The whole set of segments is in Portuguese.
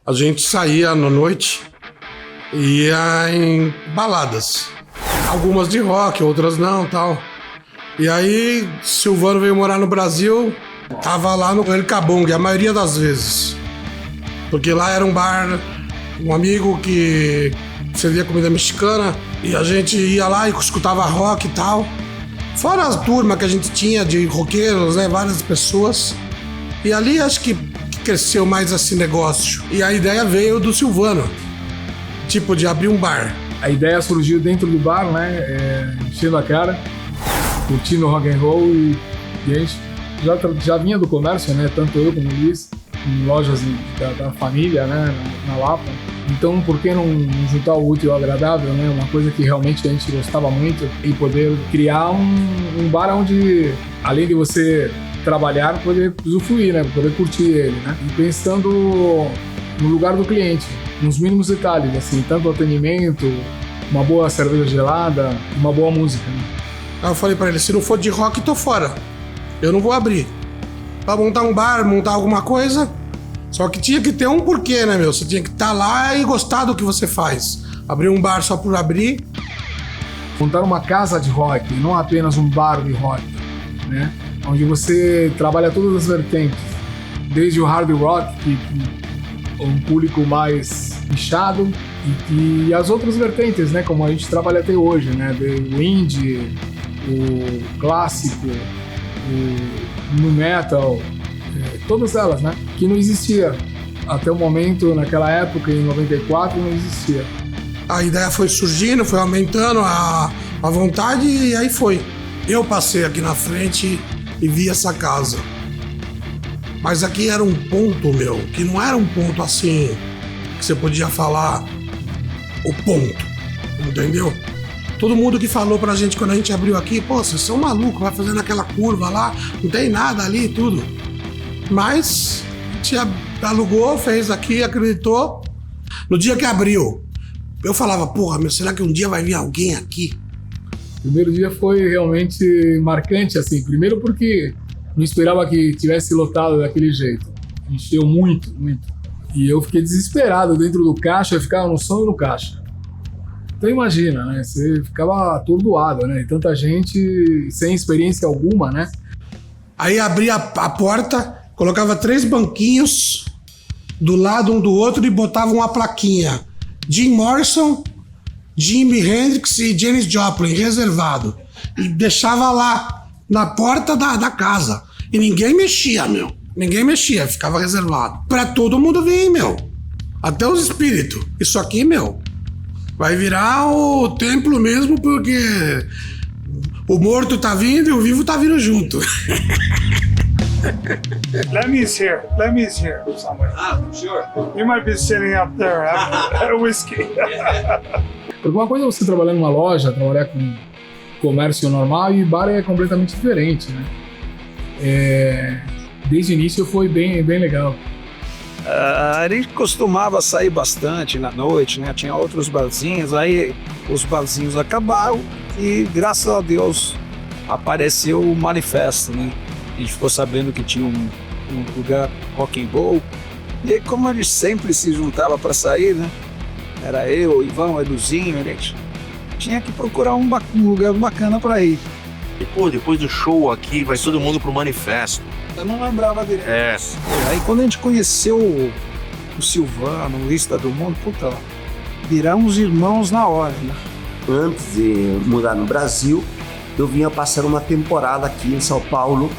A gente saía na noite e ia em baladas. Algumas de rock, outras não, tal. E aí, Silvano veio morar no Brasil, tava lá no El Cabong, a maioria das vezes. Porque lá era um bar, um amigo que servia comida mexicana, e a gente ia lá e escutava rock e tal. Fora as turmas que a gente tinha de roqueiros, né, várias pessoas. E ali acho que cresceu mais esse negócio. E a ideia veio do Silvano, tipo de abrir um bar. A ideia surgiu dentro do bar, né, enchendo a cara, curtindo rock and roll, e a gente já vinha do comércio, né, tanto eu como o Luiz, em lojas da família, né, na Lapa. Então, por que não juntar o útil ao agradável, né, uma coisa que realmente a gente gostava muito, e poder criar um bar onde, além de você trabalhar, poder usufruir, né, poder curtir ele, né, e pensando no lugar do cliente, nos mínimos detalhes, assim, tanto o atendimento, uma boa cerveja gelada, uma boa música, né. Aí eu falei pra ele, se não for de rock, tô fora. Eu não vou abrir. Pra montar um bar, montar alguma coisa, só que tinha que ter um porquê, né, meu? Você tinha que estar lá e gostar do que você faz. Abrir um bar só por abrir. Montar uma casa de rock, não apenas um bar de rock, né? Onde você trabalha todas as vertentes, desde o hard rock, que é um público mais nichado, e as outras vertentes, né, como a gente trabalha até hoje, né, o indie, o clássico, o nu metal, todas elas, né, que não existia até o momento, naquela época, em 94, não existia. A ideia foi surgindo, foi aumentando a vontade, e aí foi. Eu passei aqui na frente e vi essa casa. Mas aqui era um ponto, meu, que não era um ponto assim, que você podia falar o ponto, entendeu? Todo mundo que falou pra gente quando a gente abriu aqui, pô, vocês são malucos, vai fazendo aquela curva lá, não tem nada ali e tudo. Mas a gente alugou, fez aqui, acreditou. No dia que abriu, eu falava, porra, meu, será que um dia vai vir alguém aqui? O primeiro dia foi realmente marcante, assim. Primeiro porque não esperava que tivesse lotado daquele jeito. Encheu muito, muito. E eu fiquei desesperado dentro do caixa, eu ficava no som e no caixa. Então imagina, né? Você ficava atordoado, né? E tanta gente sem experiência alguma, né? Aí abria a porta, colocava 3 banquinhos do lado um do outro e botava uma plaquinha. Jim Morrison, Jimi Hendrix e Janis Joplin, reservado. E deixava lá, na porta da casa. E ninguém mexia, meu. Ninguém mexia, ficava reservado. Pra todo mundo vir, meu. Até os espíritos. Isso aqui, meu, vai virar o templo mesmo, porque o morto tá vindo e o vivo tá vindo junto. Let me here somewhere. Sure. You might be sitting up there having a whiskey. Porque uma coisa é você trabalhar numa loja, trabalhar com comércio normal, e bar é completamente diferente, né? Desde o início foi bem legal. A gente costumava sair bastante na noite, né? Tinha outros barzinhos, aí os barzinhos acabaram e, graças a Deus, apareceu o Manifesto, né? A gente ficou sabendo que tinha um lugar rock and roll E aí, como a gente sempre se juntava para sair, né? Era eu, o Ivan, o Eduzinho, a gente tinha que procurar um lugar bacana para ir. E, pô, depois do show aqui, vai todo mundo pro manifesto. Eu não lembrava dele. É. Aí quando a gente conheceu o Silvano, o Lista do Mundo, puta, viramos irmãos na hora, né? Antes de morar no Brasil, eu vinha passar uma temporada aqui em São Paulo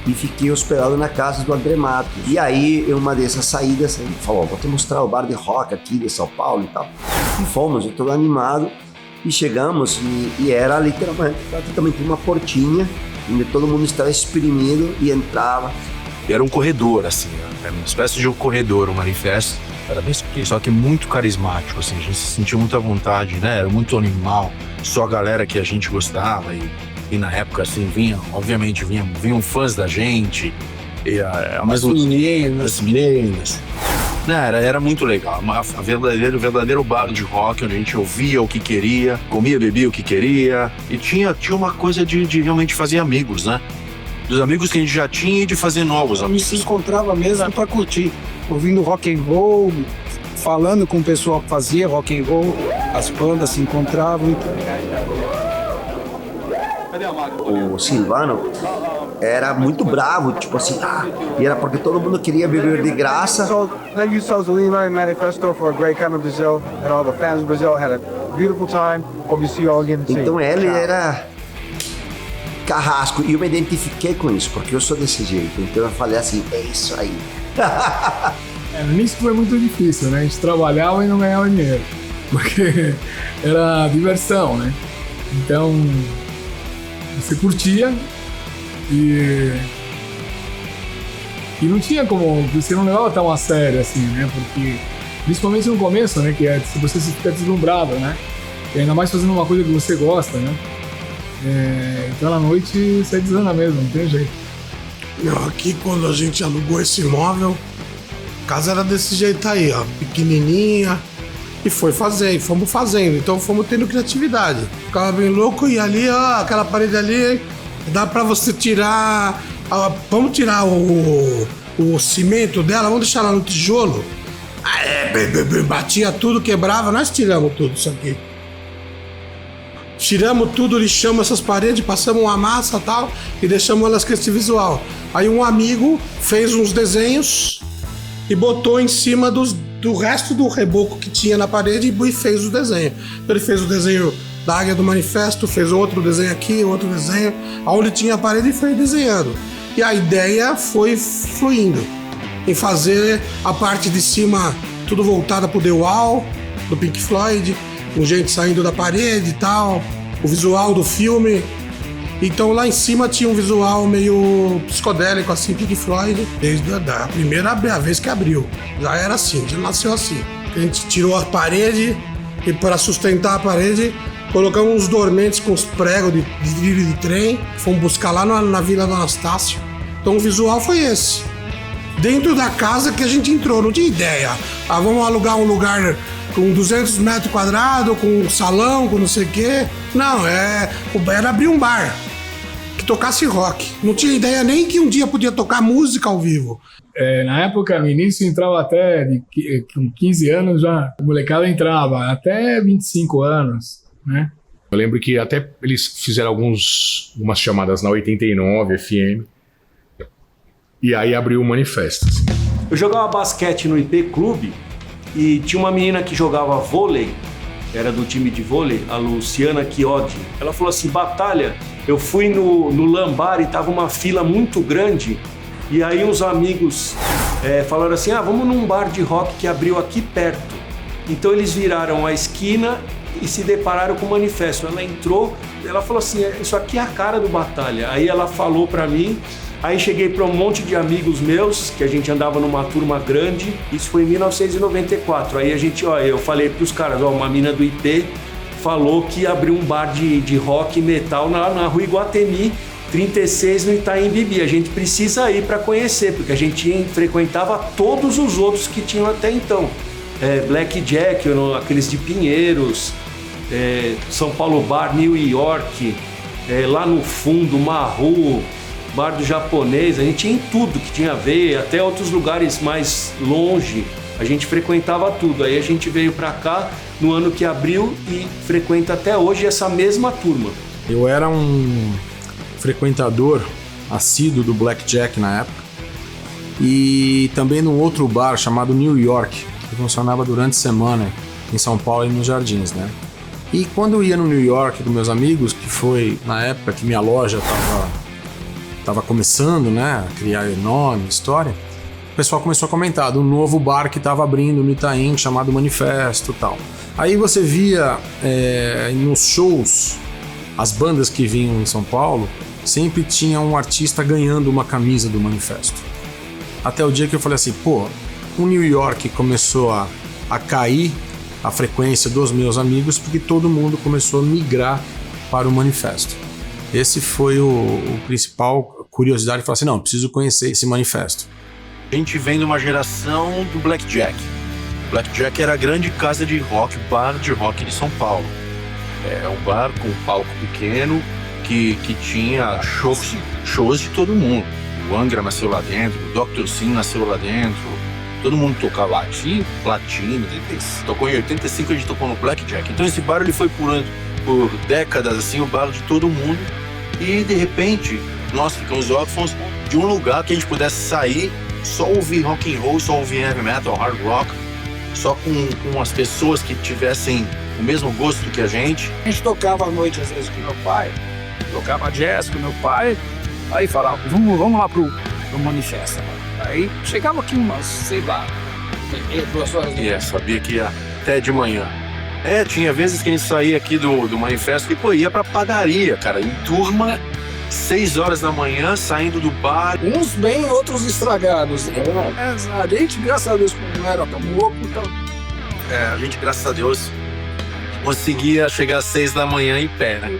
e fiquei hospedado na casa do André Matos. E aí, em uma dessas saídas, ele falou, vou te mostrar o bar de rock aqui de São Paulo e tal. E fomos, eu todo animado, e chegamos e era literalmente praticamente uma portinha, onde todo mundo estava exprimido e entrava. Era um corredor, assim, era uma espécie de um corredor, um manifesto. Era bem pequeno, só que muito carismático, assim, a gente se sentiu muito à vontade, né? Era muito animal, só a galera que a gente gostava e na época, assim, obviamente, vinham fãs da gente, e As meninas. Né, era muito legal, o verdadeiro bar de rock, onde a gente ouvia o que queria, comia, bebia o que queria, e tinha uma coisa de realmente fazer amigos, né? Dos amigos que a gente já tinha e de fazer novos A gente amigos. se encontrava mesmo para curtir, ouvindo rock and roll, falando com o pessoal que fazia rock and roll, as bandas se encontravam. O Silvano era muito bravo, tipo assim, e era porque todo mundo queria beber de graça. So thank you, Sosolino and Manifesto, for a great time in Brazil, and all the fans of Brazil had a beautiful time. Hope you see you all again soon. Então ele Ciao. era carrasco, e eu me identifiquei com isso, porque eu sou desse jeito. Então eu falei assim, é isso aí. No início foi muito difícil, né? A gente trabalhava e não ganhava dinheiro, porque era diversão, né? Então, você curtia e não tinha como, você não levava tão a sério assim, né? Porque, principalmente no começo, né? Que é se você fica deslumbrado, né? E ainda mais fazendo uma coisa que você gosta, né? Então na noite você desanda mesmo, não tem jeito. Não, aqui quando a gente alugou esse imóvel, a casa era desse jeito aí, ó, pequenininha, e fomos fazendo, então fomos tendo criatividade. Ficava bem louco e ali, ó, aquela parede ali, dá pra você tirar, vamos tirar o cimento dela, vamos deixar ela no tijolo. Batia tudo, quebrava, nós tiramos tudo isso aqui. Tiramos tudo, lixamos essas paredes, passamos uma massa e tal, e deixamos elas com esse visual. Aí um amigo fez uns desenhos e botou em cima do resto do reboco que tinha na parede e fez o desenho. Então ele fez o desenho da Águia do Manifesto, fez outro desenho aqui, outro desenho, onde tinha a parede e foi desenhando. E a ideia foi fluindo em fazer a parte de cima tudo voltada pro The Wall, do Pink Floyd, com gente saindo da parede e tal, o visual do filme. Então lá em cima tinha um visual meio psicodélico, assim, Pink Floyd, desde a primeira vez que abriu. Já era assim, já nasceu assim. A gente tirou a parede e para sustentar a parede, colocamos uns dormentes com os pregos de trilho de trem, fomos buscar lá na Vila do Anastácio. Então o visual foi esse. Dentro da casa que a gente entrou, não tinha ideia. Vamos alugar um lugar com 200 metros quadrados, com um salão, com não sei o quê. Não, era abrir um bar que tocasse rock. Não tinha ideia nem que um dia podia tocar música ao vivo. Na época, no início, entrava até, com 15 anos já, a molecada entrava, até 25 anos, né? Eu lembro que até eles fizeram algumas chamadas na 89 FM, e aí abriu o manifesto. Assim. Eu jogava basquete no IP Clube e tinha uma menina que jogava vôlei, era do time de vôlei, a Luciana Chiodi. Ela falou assim, Batalha, eu fui no Lambar e tava uma fila muito grande, e aí uns amigos falaram assim, vamos num bar de rock que abriu aqui perto. Então eles viraram a esquina e se depararam com o manifesto. Ela entrou, ela falou assim, isso aqui é a cara do Batalha. Aí ela falou pra mim, aí cheguei para um monte de amigos meus, que a gente andava numa turma grande, isso foi em 1994. Aí eu falei pros caras, uma mina do IP falou que abriu um bar de rock e metal na rua Iguatemi, 36 no Itaim Bibi. A gente precisa ir para conhecer, porque a gente frequentava todos os outros que tinham até então. Black Jack, aqueles de Pinheiros, São Paulo Bar, New York, lá no fundo, Maru, bar do japonês, a gente ia em tudo que tinha a ver, até outros lugares mais longe, a gente frequentava tudo. Aí a gente veio pra cá no ano que abriu e frequenta até hoje essa mesma turma. Eu era um frequentador assíduo do Blackjack na época e também num outro bar chamado New York, que funcionava durante a semana em São Paulo e nos Jardins, né? E quando eu ia no New York com meus amigos, que foi na época que minha loja tava começando, né, a criar enorme história, o pessoal começou a comentar do novo bar que estava abrindo no Itaim, chamado Manifesto e tal. Aí você via nos shows, as bandas que vinham em São Paulo, sempre tinha um artista ganhando uma camisa do Manifesto. Até o dia que eu falei assim, pô, o New York começou a cair a frequência dos meus amigos porque todo mundo começou a migrar para o Manifesto. Esse foi o principal curiosidade, falar assim, não, preciso conhecer esse Manifesto. A gente vem de uma geração do Blackjack. Blackjack era a grande casa de rock, bar de rock de São Paulo. É um bar com um palco pequeno que tinha shows de todo mundo. O Angra nasceu lá dentro, o Dr. Sim nasceu lá dentro, todo mundo tocava aqui, Platino, tocou em 85, a gente tocou no Blackjack. Então esse bar ele foi por décadas assim, o bar de todo mundo. E de repente nós ficamos órfãos de um lugar que a gente pudesse sair, só ouvir rock and roll, só ouvir heavy metal, hard rock, só com as pessoas que tivessem o mesmo gosto que a gente. A gente tocava à noite às vezes com meu pai, tocava jazz com meu pai, aí falava, vamos lá pro Manifesto. Aí chegava aqui umas, sei lá, 2 horas. Sabia que ia até de manhã. Tinha vezes que a gente saía aqui do Manifesto e, pô, ia pra padaria, cara, em turma, 6 horas da manhã, saindo do bar. Uns bem, outros estragados. A gente, graças a Deus, não era tão louco, então... A gente, graças a Deus, conseguia chegar às 6 da manhã em pé, né?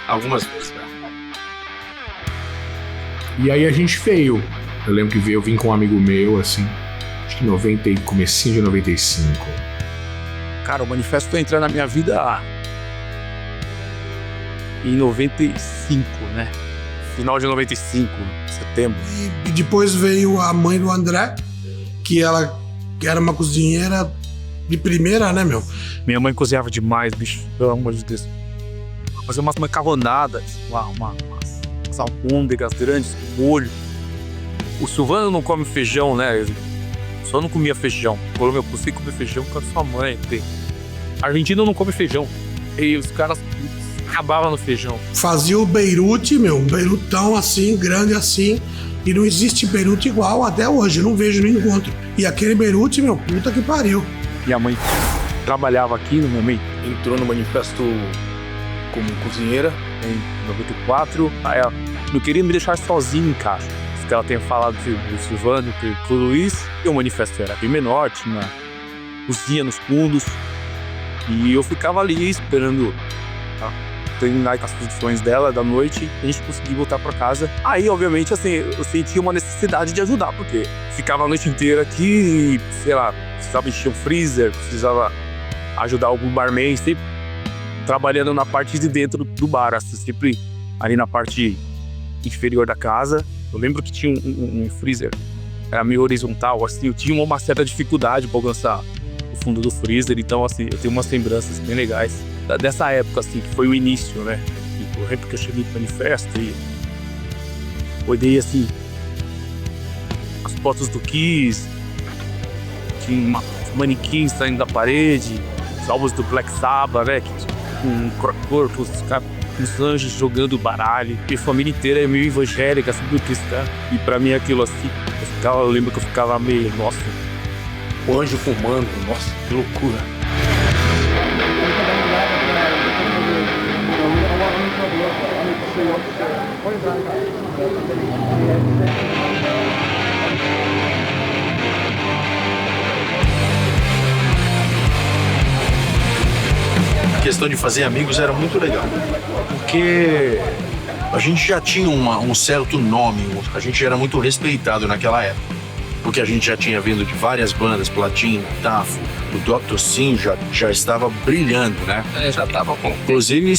Algumas vezes. E aí a gente veio. Eu lembro que eu vim com um amigo meu, assim, acho que comecinho de 95. Cara, o Manifesto foi entrar na minha vida em 95, né? Final de 95, setembro. E depois veio a mãe do André, que ela era uma cozinheira de primeira, né, meu? Minha mãe cozinhava demais, bicho, pelo amor de Deus. Fazia umas macarronadas, umas almôndegas grandes com molho. O Silvano não come feijão, né? Só não comia feijão. Falou, eu consegui comer feijão com a sua mãe. Argentino não come feijão. E os caras acabavam no feijão. Fazia o Beirute, meu, um beirutão assim, grande assim. E não existe beirute igual até hoje, não vejo nem encontro. E aquele beirute, meu, puta que pariu. Minha mãe trabalhava aqui no momento. Entrou no Manifesto como cozinheira em 94. Aí ela não queria me deixar sozinho em casa. Que ela tenha falado do Silvano, com o Luiz, e o Manifesto era bem menor, tinha cozinha nos fundos, e eu ficava ali esperando terminar com as funções dela da noite, e a gente conseguia voltar pra casa. Aí, obviamente, assim, eu sentia uma necessidade de ajudar, porque ficava a noite inteira aqui, e, sei lá, precisava encher um freezer, precisava ajudar algum barman, sempre trabalhando na parte de dentro do bar, assim, sempre ali na parte inferior da casa. Eu lembro que tinha um freezer, era meio horizontal, assim, eu tinha uma certa dificuldade para alcançar o fundo do freezer, então, assim, eu tenho umas lembranças bem legais dessa época, assim, que foi o início, né? E, eu lembro que eu cheguei no Manifesto e olhei, assim, as fotos do Kiss, tinha manequins saindo da parede, os álbuns do Black Sabbath, né? Com corpos, os anjos jogando baralho, e a família inteira é meio evangélica, sabe o que isso, cara? E pra mim aquilo assim, eu lembro que eu ficava meio, nossa, o anjo fumando, nossa, que loucura. A questão de fazer amigos era muito legal, porque a gente já tinha um certo nome, a gente era muito respeitado naquela época. porque a gente já tinha vindo de várias bandas, Platinum, Tafo, o Dr. Sim já estava brilhando, né? Já tava com... Inclusive,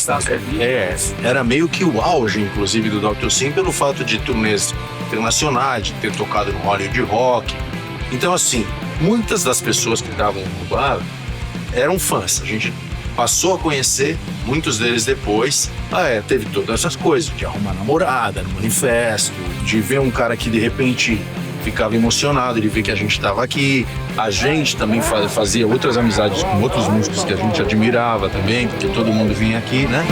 era meio que o auge, inclusive, do Dr. Sim, pelo fato de turnês internacionais, de ter tocado no Hollywood Rock. Então, assim, muitas das pessoas que estavam no bar eram fãs. A gente passou a conhecer muitos deles depois. Teve todas essas coisas, de arrumar namorada no manifesto, de ver um cara que de repente ficava emocionado de ver que a gente estava aqui. A gente também fazia outras amizades com outros músicos que a gente admirava também, porque todo mundo vinha aqui, né?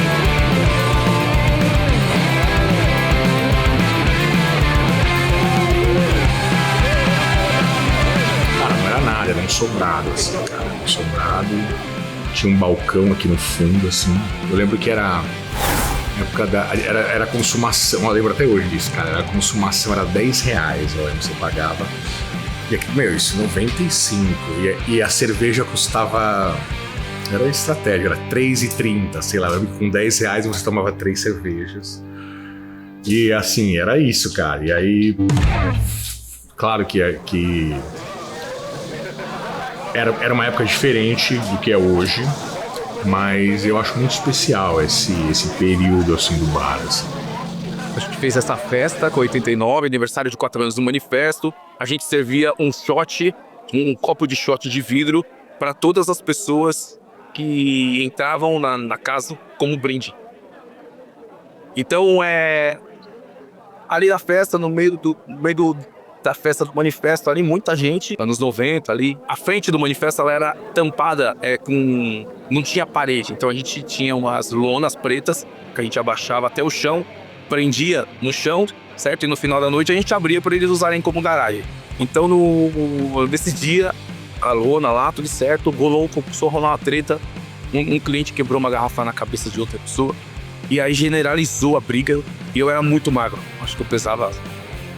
Cara, não era nada, era um sobrado, assim, cara. Um sobrado. Tinha um balcão aqui no fundo, assim. Eu lembro que era época era consumação, eu lembro até hoje disso, cara. Era consumação, era R$10, eu lembro, você pagava. E aqui, isso, 95. E a cerveja custava. Era estratégia, era R$3,30, sei lá. Eu lembro que com R$10 você tomava 3 cervejas. E assim, era isso, cara. E aí. Claro que era uma época diferente do que é hoje, mas eu acho muito especial esse período assim do bar. Assim. A gente fez essa festa com 89, aniversário de 4 anos do Manifesto. A gente servia um copo de shot de vidro para todas as pessoas que entravam na casa como brinde. Então, ali na festa, no meio da festa do Manifesto, ali muita gente, anos 90 ali. A frente do Manifesto ela era tampada não tinha parede, então a gente tinha umas lonas pretas que a gente abaixava até o chão, prendia no chão, certo? E no final da noite a gente abria para eles usarem como garagem. Então nesse dia, a lona lá, tudo certo, começou a rolar uma treta, um cliente quebrou uma garrafa na cabeça de outra pessoa, e aí generalizou a briga, e eu era muito magro, acho que eu pesava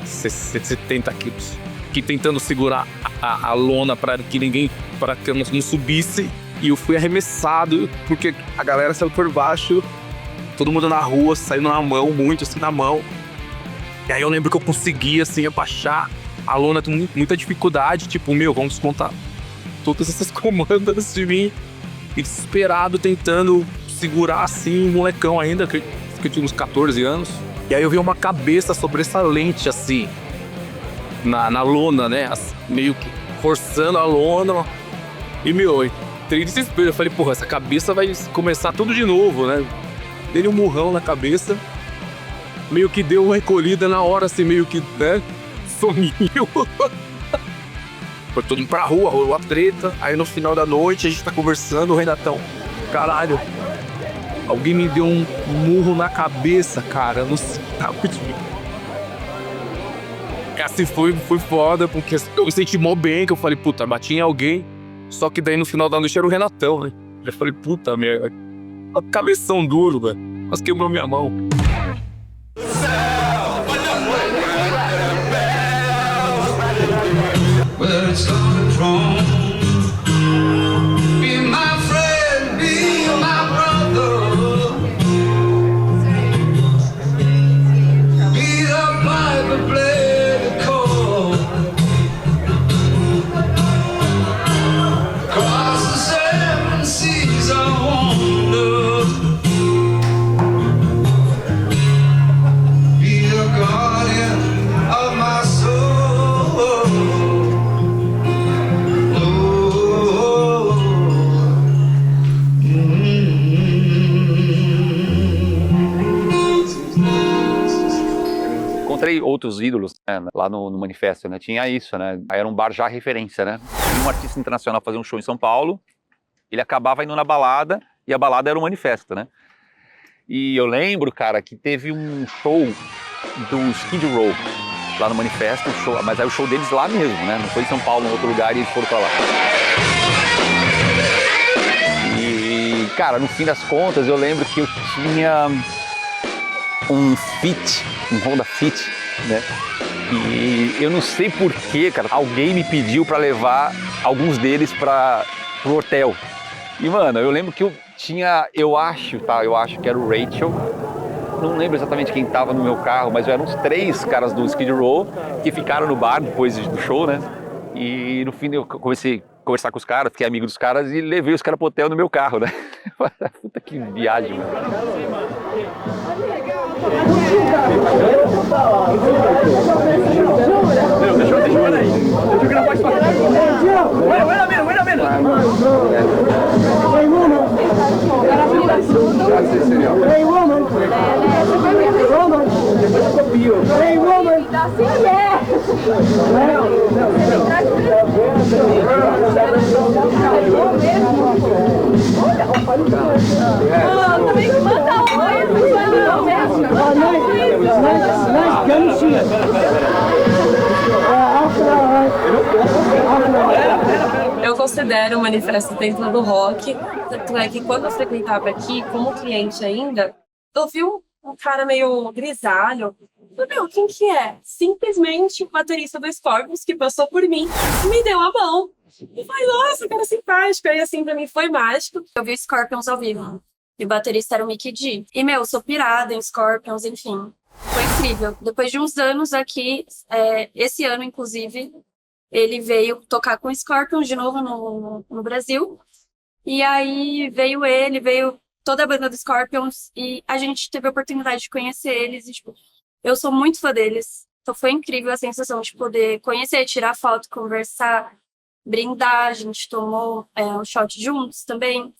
70 quilos, que tentando segurar a lona para que eu não subisse, e eu fui arremessado porque a galera saiu por baixo, todo mundo na rua, saindo na mão, muito assim na mão. E aí eu lembro que eu consegui assim abaixar a lona com muita dificuldade, tipo, vamos descontar todas essas comandas de mim, e desesperado tentando segurar assim, molecão ainda, que eu tinha uns 14 anos. E aí eu vi uma cabeça sobressalente, assim, na lona, né? Meio que forçando a lona. E, entrei em desespero. Eu falei, porra, essa cabeça vai começar tudo de novo, né? Dei um murrão na cabeça. Meio que deu uma recolhida na hora, assim, meio que, né? Sumiu. Foi todo mundo pra rua, rolou a treta. Aí no final da noite a gente tá conversando, o Renatão, caralho, alguém me deu um murro na cabeça, cara, no sinal de mim. Assim, foi foda, porque eu me senti mó bem, que eu falei, puta, bati em alguém. Só que daí no final da noite era o Renatão, né? Eu falei, puta merda, cabeção duro, velho. Mas quebrou minha mão. Outros ídolos, né, lá no Manifesto, né, tinha isso, né, aí era um bar já referência, né, um artista internacional fazia um show em São Paulo, ele acabava indo na balada, e a balada era o Manifesto, né, e eu lembro, cara, que teve um show do Skid Row, lá no Manifesto, mas aí o show deles lá mesmo, né, não foi em São Paulo, em outro lugar, e eles foram pra lá. E, cara, no fim das contas, eu lembro que eu tinha um Honda Fit, né? E eu não sei porquê, cara, alguém me pediu pra levar alguns deles pro hotel. E, mano, eu lembro que eu tinha, eu acho que era o Rachel, não lembro exatamente quem tava no meu carro, mas eram uns 3 caras do Skid Row que ficaram no bar depois do show, né? E no fim eu comecei a conversar com os caras, fiquei amigo dos caras e levei os caras pro hotel no meu carro, né? Puta que viagem, mano. Deixa eu aí. Deixa eu gravar isso aqui. Wait a minute. Hey woman. Hey woman. Também manda Eu considero o manifesto dentro do rock, tanto é que quando eu frequentava aqui, como cliente ainda, eu vi um cara meio grisalho. Meu, quem que é? Simplesmente o baterista do Scorpions que passou por mim e me deu a mão. E falei, nossa, cara simpático. E assim, pra mim foi mágico. Eu vi o Scorpions ao vivo. E o baterista era o Mikkey Dee. E, eu sou pirada em Scorpions, enfim. Foi incrível. Depois de uns anos aqui, esse ano, inclusive, ele veio tocar com o Scorpions de novo no Brasil. E aí veio toda a banda do Scorpions e a gente teve a oportunidade de conhecer eles. E, eu sou muito fã deles. Então foi incrível a sensação de poder conhecer, tirar foto, conversar, brindar. A gente tomou um shot juntos também.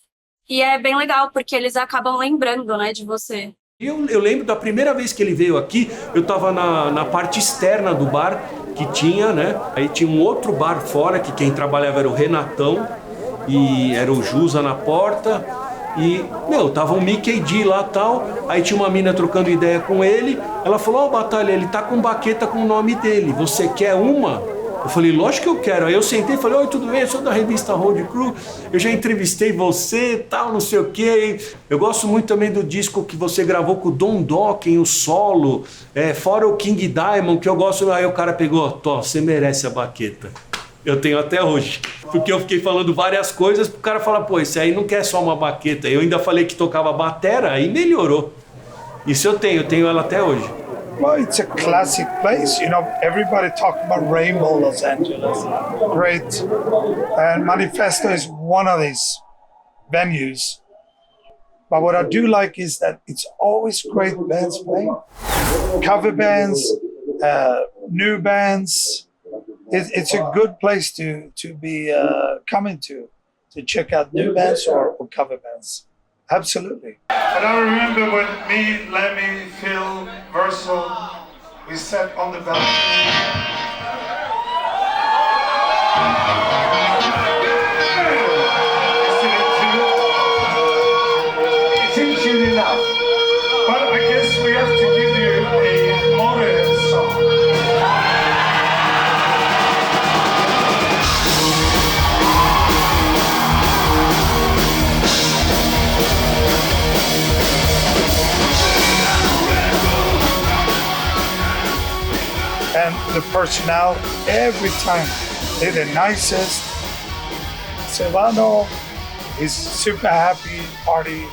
E é bem legal, porque eles acabam lembrando, né, de você. Eu lembro da primeira vez que ele veio aqui, eu tava na parte externa do bar que tinha, né? Aí tinha um outro bar fora, que quem trabalhava era o Renatão, e era o Jusa na porta. E, tava um Mikkey Dee lá e tal. Aí tinha uma mina trocando ideia com ele. Ela falou, Batalha, ele tá com baqueta com o nome dele. Você quer uma? Eu falei, lógico que eu quero. Aí eu sentei e falei, oi, tudo bem? Eu sou da revista Road Crew. Eu já entrevistei você, tal, não sei o quê. Eu gosto muito também do disco que você gravou com o Don Dokken, o solo. Fora o King Diamond, que eu gosto. Aí o cara pegou, você merece a baqueta. Eu tenho até hoje. Porque eu fiquei falando várias coisas pro cara falar, esse aí não quer só uma baqueta. Eu ainda falei que tocava batera, aí melhorou. Isso eu tenho ela até hoje. Well, it's a classic place. Everybody talk about Rainbow Los Angeles. Great. And Manifesto is one of these venues. But what I do like is that it's always great bands playing. Cover bands, new bands. It's a good place to be coming to check out new bands or cover bands. Absolutely. And I remember when me, Lemmy, Phil, Verso, we sat on the balcony. It isn't tune enough. But I guess we have to give you a modern song. And the personnel, every time, they're the nicest. Silvano is super happy, party,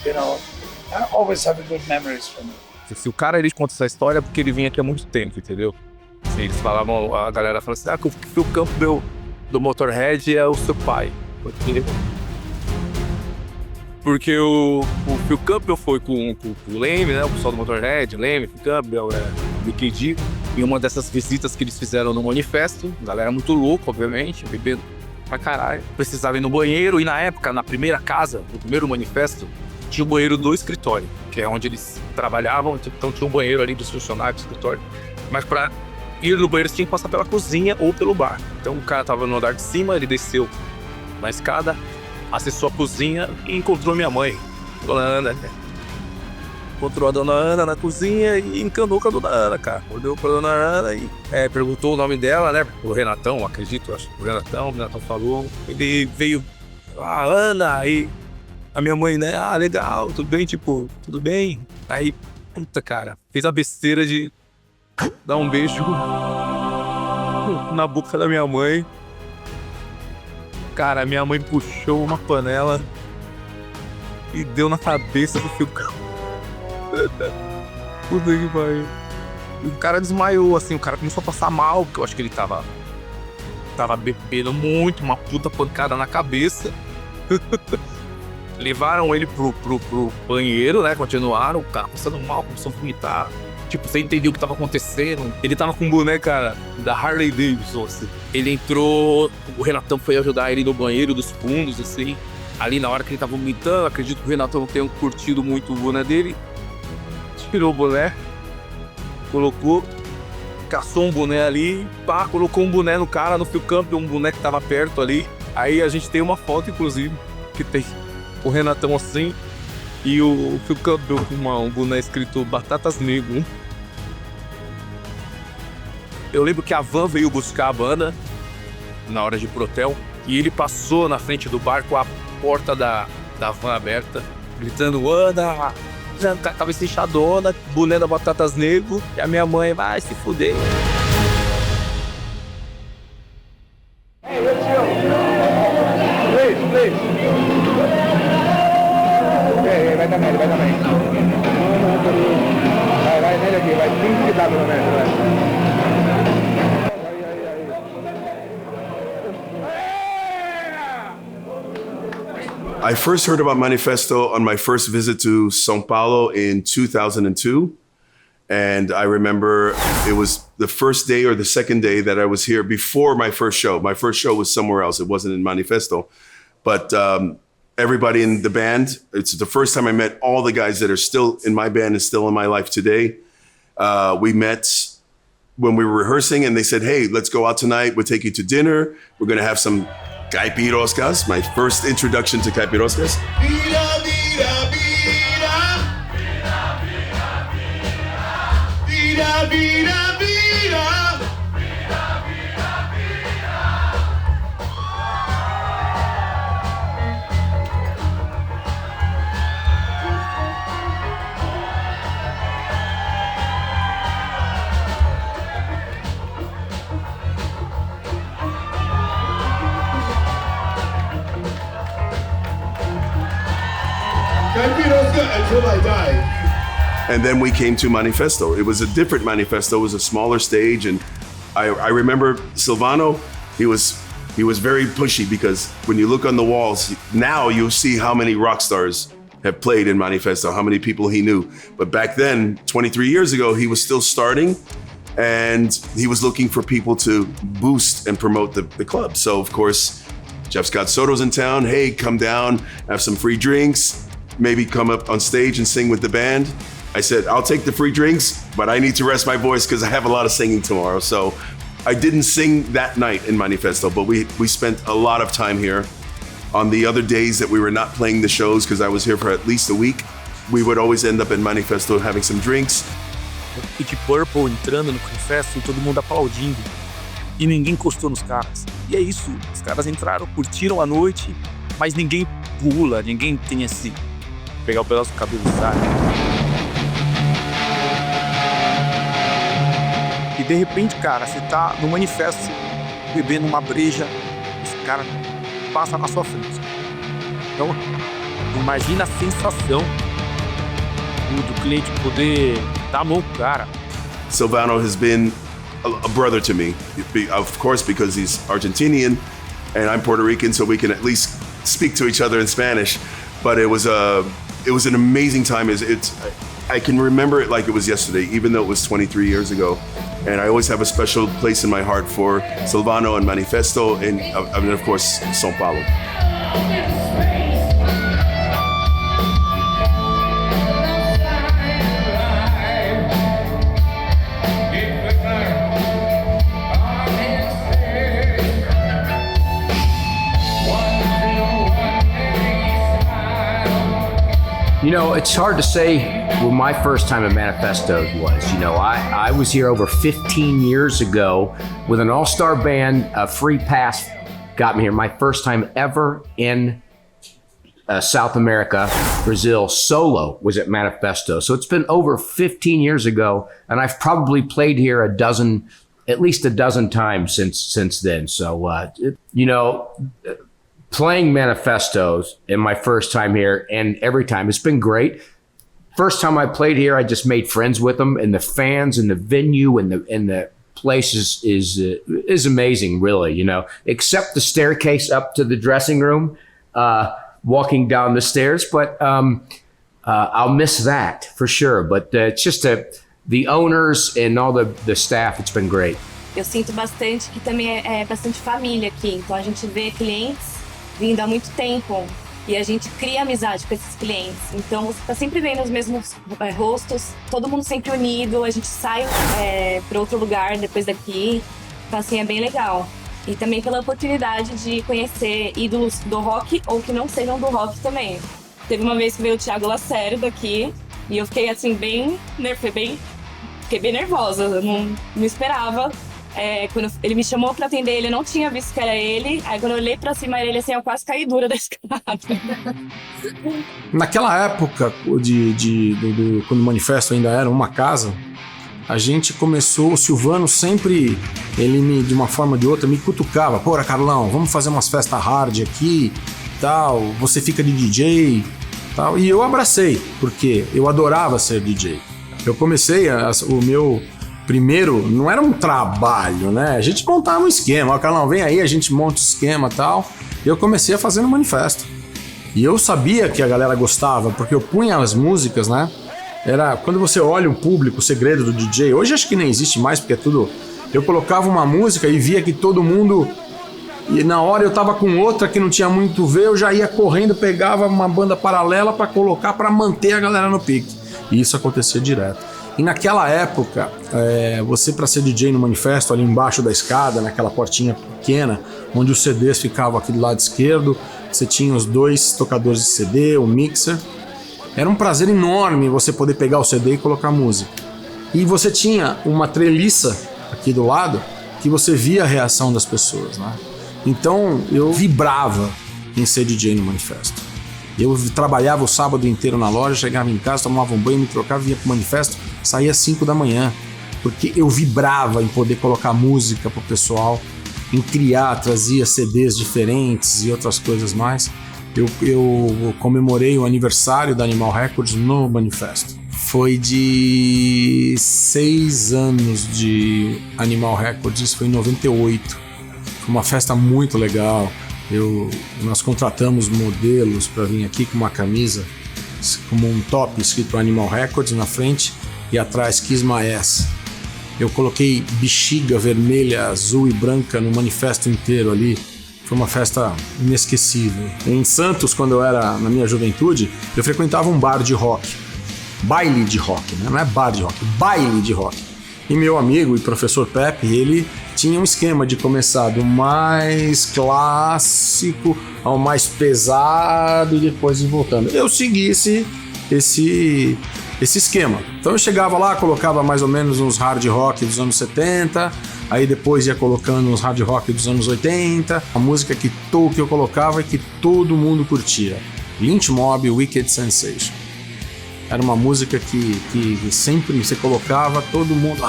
I always have good memories from it. Se o cara ele conta essa história é porque ele vinha aqui há muito tempo, entendeu? Eles falavam, a galera falava assim, que o Phil Campbell do Motorhead é o seu pai. Porque o Phil Campbell foi com o Lemmy, né? O pessoal do Motorhead, Lemmy, Phil Campbell, Mikkey Dee. Em uma dessas visitas que eles fizeram no Manifesto, a galera muito louca, obviamente, bebendo pra caralho. Precisava ir no banheiro, e na época, na primeira casa, no primeiro Manifesto, tinha o banheiro do escritório, que é onde eles trabalhavam, então tinha um banheiro ali dos funcionários do escritório. Mas pra ir no banheiro, você tinha que passar pela cozinha ou pelo bar. Então o cara tava no andar de cima, ele desceu na escada, acessou a cozinha e encontrou minha mãe, Dona Ana, né? Encontrou a Dona Ana na cozinha e encanou com a Dona Ana, cara. Olhou pra Dona Ana e perguntou o nome dela, né? O Renatão, acredito, acho. O Renatão falou. Ele veio, Ana, aí a minha mãe, né? Legal, tudo bem, tudo bem. Aí, puta, cara, fez a besteira de dar um beijo na boca da minha mãe. Cara, minha mãe puxou uma panela e deu na cabeça do Phil Campbell. Puta que pariu. O cara desmaiou, assim, o cara começou a passar mal, porque eu acho que ele tava bebendo muito, uma puta pancada na cabeça. Levaram ele pro banheiro, né? Continuaram, o cara passando mal, começou a vomitar. Tipo, sem entender o que tava acontecendo. Ele tava com um boné, cara, da Harley Davidson, assim. Ele entrou, o Renatão foi ajudar ele no banheiro dos fundos, assim. Ali na hora que ele tava vomitando, acredito que o Renatão não tenha curtido muito o boné dele. Tirou o boné, colocou, caçou um boné ali, pá, colocou um boné no cara, no Phil Campbell, um boné que tava perto ali. Aí a gente tem uma foto, inclusive, que tem o Renatão assim e o Phil Campbell com um boné escrito Batatas Negro. Eu lembro que a van veio buscar a banda na hora de ir pro hotel e ele passou na frente do bar com a porta da van aberta, gritando: Ana! Cabeça inchadona, boné da Batatas Negro, e a minha mãe vai se fuder. Hey, let's go. Please, please. Vai também. Vai nele aqui, vai 15 km pelo menos, vai. I first heard about Manifesto on my first visit to São Paulo in 2002. And I remember it was the first day or the second day that I was here before my first show. My first show was somewhere else. It wasn't in Manifesto. But everybody in the band, it's the first time I met all the guys that are still in my band and still in my life today. We met when we were rehearsing and they said, hey, let's go out tonight. We'll take you to dinner. We're going to have some Caipiroscas, my first introduction to Caipiroscas. Vida, vida, vida. Vida, vida, vida. Until I die. And then we came to Manifesto. It was a different Manifesto. It was a smaller stage. And I remember Silvano, he was very pushy because when you look on the walls, now you'll see how many rock stars have played in Manifesto, how many people he knew. But back then, 23 years ago, he was still starting and he was looking for people to boost and promote the club. So of course, Jeff Scott Soto's in town. Hey, come down, have some free drinks. Maybe come up on stage and sing with the band. I said, I'll take the free drinks, but I need to rest my voice because I have a lot of singing tomorrow. So I didn't sing that night in Manifesto, but we spent a lot of time here. On the other days that we were not playing the shows, because I was here for at least a week, we would always end up in Manifesto having some drinks. E Deep Purple entrando no Manifesto e todo mundo aplaudindo. E ninguém encostou nos caras. E é isso, os caras entraram, curtiram a noite, mas ninguém pula, ninguém tem esse... pegar o pedaço do cabelo e sair. E de repente, cara, você tá no Manifesto, bebendo uma breja, esse cara passa na sua frente. Então, imagina a sensação do cliente poder dar a mão pro cara. Silvano has been a brother to me, of course, because he's Argentinian and I'm Puerto Rican, so we can at least speak to each other in Spanish. But it was an amazing time. I can remember it like it was yesterday, even though it was 23 years ago. And I always have a special place in my heart for Silvano and Manifesto, and of course, São Paulo. You know, it's hard to say what my first time at Manifesto was. You know, I was here over 15 years ago with an all-star band. A free pass got me here. My first time ever in South America, Brazil, solo was at Manifesto. So it's been over 15 years ago, and I've probably played here at least a dozen times since then. So, you know, playing Manifestos in my first time here and every time, it's been great. first time I played here, I just made friends with them, and the fans and the venue and the place is amazing, really, you know, except the staircase up to the dressing room, walking down the stairs. But I'll miss that for sure. But it's just the owners and all the staff, it's been great. Eu sinto bastante que também é bastante família aqui. Então a gente vê clientes vindo há muito tempo e a gente cria amizade com esses clientes. Então você tá sempre vendo os mesmos rostos, todo mundo sempre unido. A gente sai para outro lugar depois daqui. Então assim, é bem legal. E também pela oportunidade de conhecer ídolos do rock ou que não sejam do rock também. Teve uma vez que veio o Thiago Lacerda daqui e eu fiquei assim fiquei bem nervosa, eu não esperava. Quando ele me chamou pra atender, ele não tinha visto que era ele. Aí quando eu olhei pra cima dele, assim, eu quase caí dura da escada. Naquela época, quando o Manifesto ainda era uma casa, a gente começou, o Silvano sempre, ele de uma forma ou de outra, me cutucava. Pô, Carlão, vamos fazer umas festas hard aqui, tal, você fica de DJ, tal. E eu abracei, porque eu adorava ser DJ. Eu comecei, o meu primeiro, não era um trabalho, né? A gente montava um esquema, ó, Carlão, vem aí, a gente monta o esquema e tal. E eu comecei a fazer no Manifesto. E eu sabia que a galera gostava, porque eu punha as músicas, né? Era, quando você olha o público, o segredo do DJ, hoje acho que nem existe mais, porque é tudo... Eu colocava uma música e via que todo mundo... E na hora eu tava com outra que não tinha muito a ver, eu já ia correndo, pegava uma banda paralela pra colocar, pra manter a galera no pique. E isso acontecia direto. E naquela época, você para ser DJ no Manifesto, ali embaixo da escada, naquela portinha pequena, onde os CDs ficavam aqui do lado esquerdo, você tinha os 2 tocadores de CD, o mixer. Era um prazer enorme você poder pegar o CD e colocar música. E você tinha uma treliça aqui do lado, que você via a reação das pessoas, né? Então eu vibrava em ser DJ no Manifesto. Eu trabalhava o sábado inteiro na loja, chegava em casa, tomava um banho, me trocava, vinha pro Manifesto, saía às 5 da manhã, porque eu vibrava em poder colocar música pro pessoal, em criar, trazia CDs diferentes e outras coisas mais. Eu comemorei o aniversário da Animal Records no Manifesto. Foi de 6 anos de Animal Records, isso foi em 98. Foi uma festa muito legal. Nós contratamos modelos para vir aqui com uma camisa, como um top escrito Animal Records na frente e atrás Kiss My Ass. Eu coloquei bexiga vermelha, azul e branca no Manifesto inteiro ali. Foi uma festa inesquecível. Em Santos, quando eu era na minha juventude, eu frequentava um bar de rock. Baile de rock, né? Não é bar de rock, baile de rock. E meu amigo e professor Pepe, ele tinha um esquema de começar do mais clássico ao mais pesado e depois ir voltando. Eu segui esse esquema. Então eu chegava lá, colocava mais ou menos uns hard rock dos anos 70, aí depois ia colocando uns hard rock dos anos 80, a música que eu colocava e que todo mundo curtia. Lynch Mob, Wicked Sensation. Era uma música que sempre você colocava, todo mundo,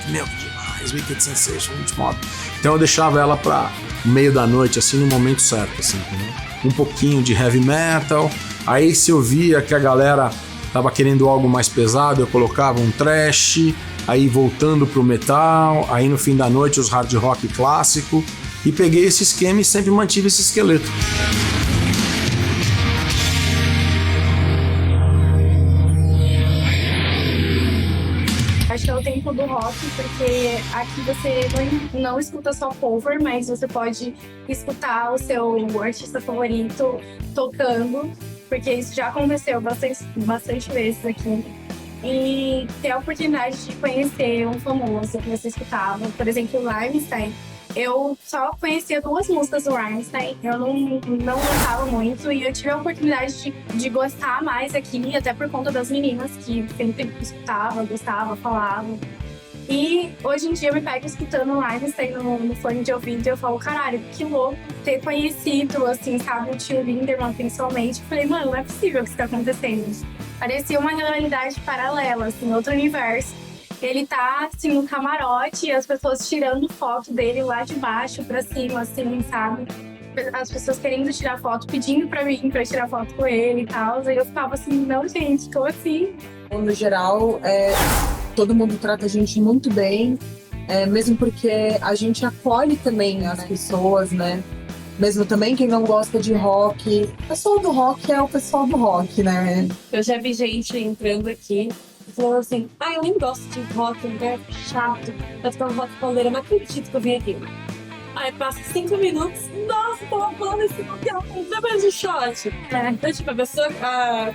que demais, Wicked Sensation, Lynch Mob. Então eu deixava ela pra meio da noite, assim, no momento certo, assim, entendeu? Um pouquinho de heavy metal, aí se eu via que a galera tava querendo algo mais pesado, eu colocava um thrash, aí voltando pro metal, aí no fim da noite os hard rock clássico, e peguei esse esquema e sempre mantive esse esqueleto. Acho que é o tempo do rock, porque aqui você não escuta só cover, mas você pode escutar o seu artista favorito tocando, porque isso já aconteceu bastante vezes aqui. E ter a oportunidade de conhecer um famoso que você escutava, por exemplo, o Rammstein. Eu só conhecia 2 músicas do Rammstein, eu não gostava muito e eu tive a oportunidade de gostar mais aqui, até por conta das meninas que sempre escutavam, gostavam, falavam. E hoje em dia eu me pego escutando o Rammstein no fone de ouvido e eu falo, caralho, que louco ter conhecido, assim, sabe, o Till Lindemann principalmente. Eu falei, mano, não é possível que isso tá acontecendo. Parecia uma realidade paralela, assim, outro universo. Ele tá, assim, no camarote e as pessoas tirando foto dele lá de baixo pra cima, assim, sabe? as pessoas querendo tirar foto, pedindo pra mim pra tirar foto com ele e tal. Aí eu ficava assim, não, gente, como assim? No geral, todo mundo trata a gente muito bem, mesmo porque a gente acolhe também as pessoas, né? Mesmo também quem não gosta de rock. O pessoal do rock é o pessoal do rock, né? Eu já vi gente entrando aqui falando assim, eu nem gosto de rock, é chato, vai ficar um rock pauleira, mas acredito que eu vim aqui. Aí passa 5 minutos, nossa, tô amando esse lugar, não mais um shot. Então, tipo, a pessoa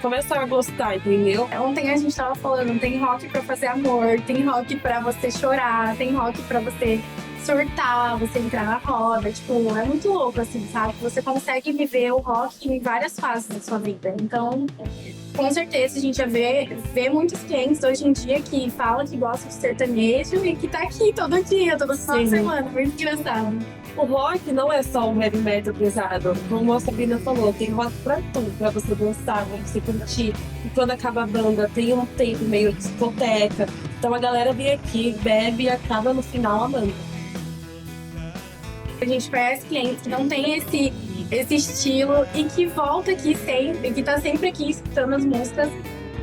começa a gostar, entendeu? Ontem a gente tava falando, tem rock pra fazer amor, tem rock pra você chorar, tem rock pra você surtar, você entrar na roda, tipo, é muito louco, assim, sabe? Você consegue viver o rock em várias fases da sua vida. Então, com certeza, a gente já vê muitos clientes hoje em dia que falam que gostam de sertanejo e que tá aqui todo dia, todo final de semana, muito engraçado. O rock não é só um heavy metal pesado, como a Sabrina falou, tem rock pra tudo, pra você dançar, pra você curtir. E quando acaba a banda, tem um tempo meio de discoteca, então a galera vem aqui, bebe e acaba no final amando. A gente conhece clientes que não tem esse estilo e que volta aqui sempre, que tá sempre aqui escutando as músicas,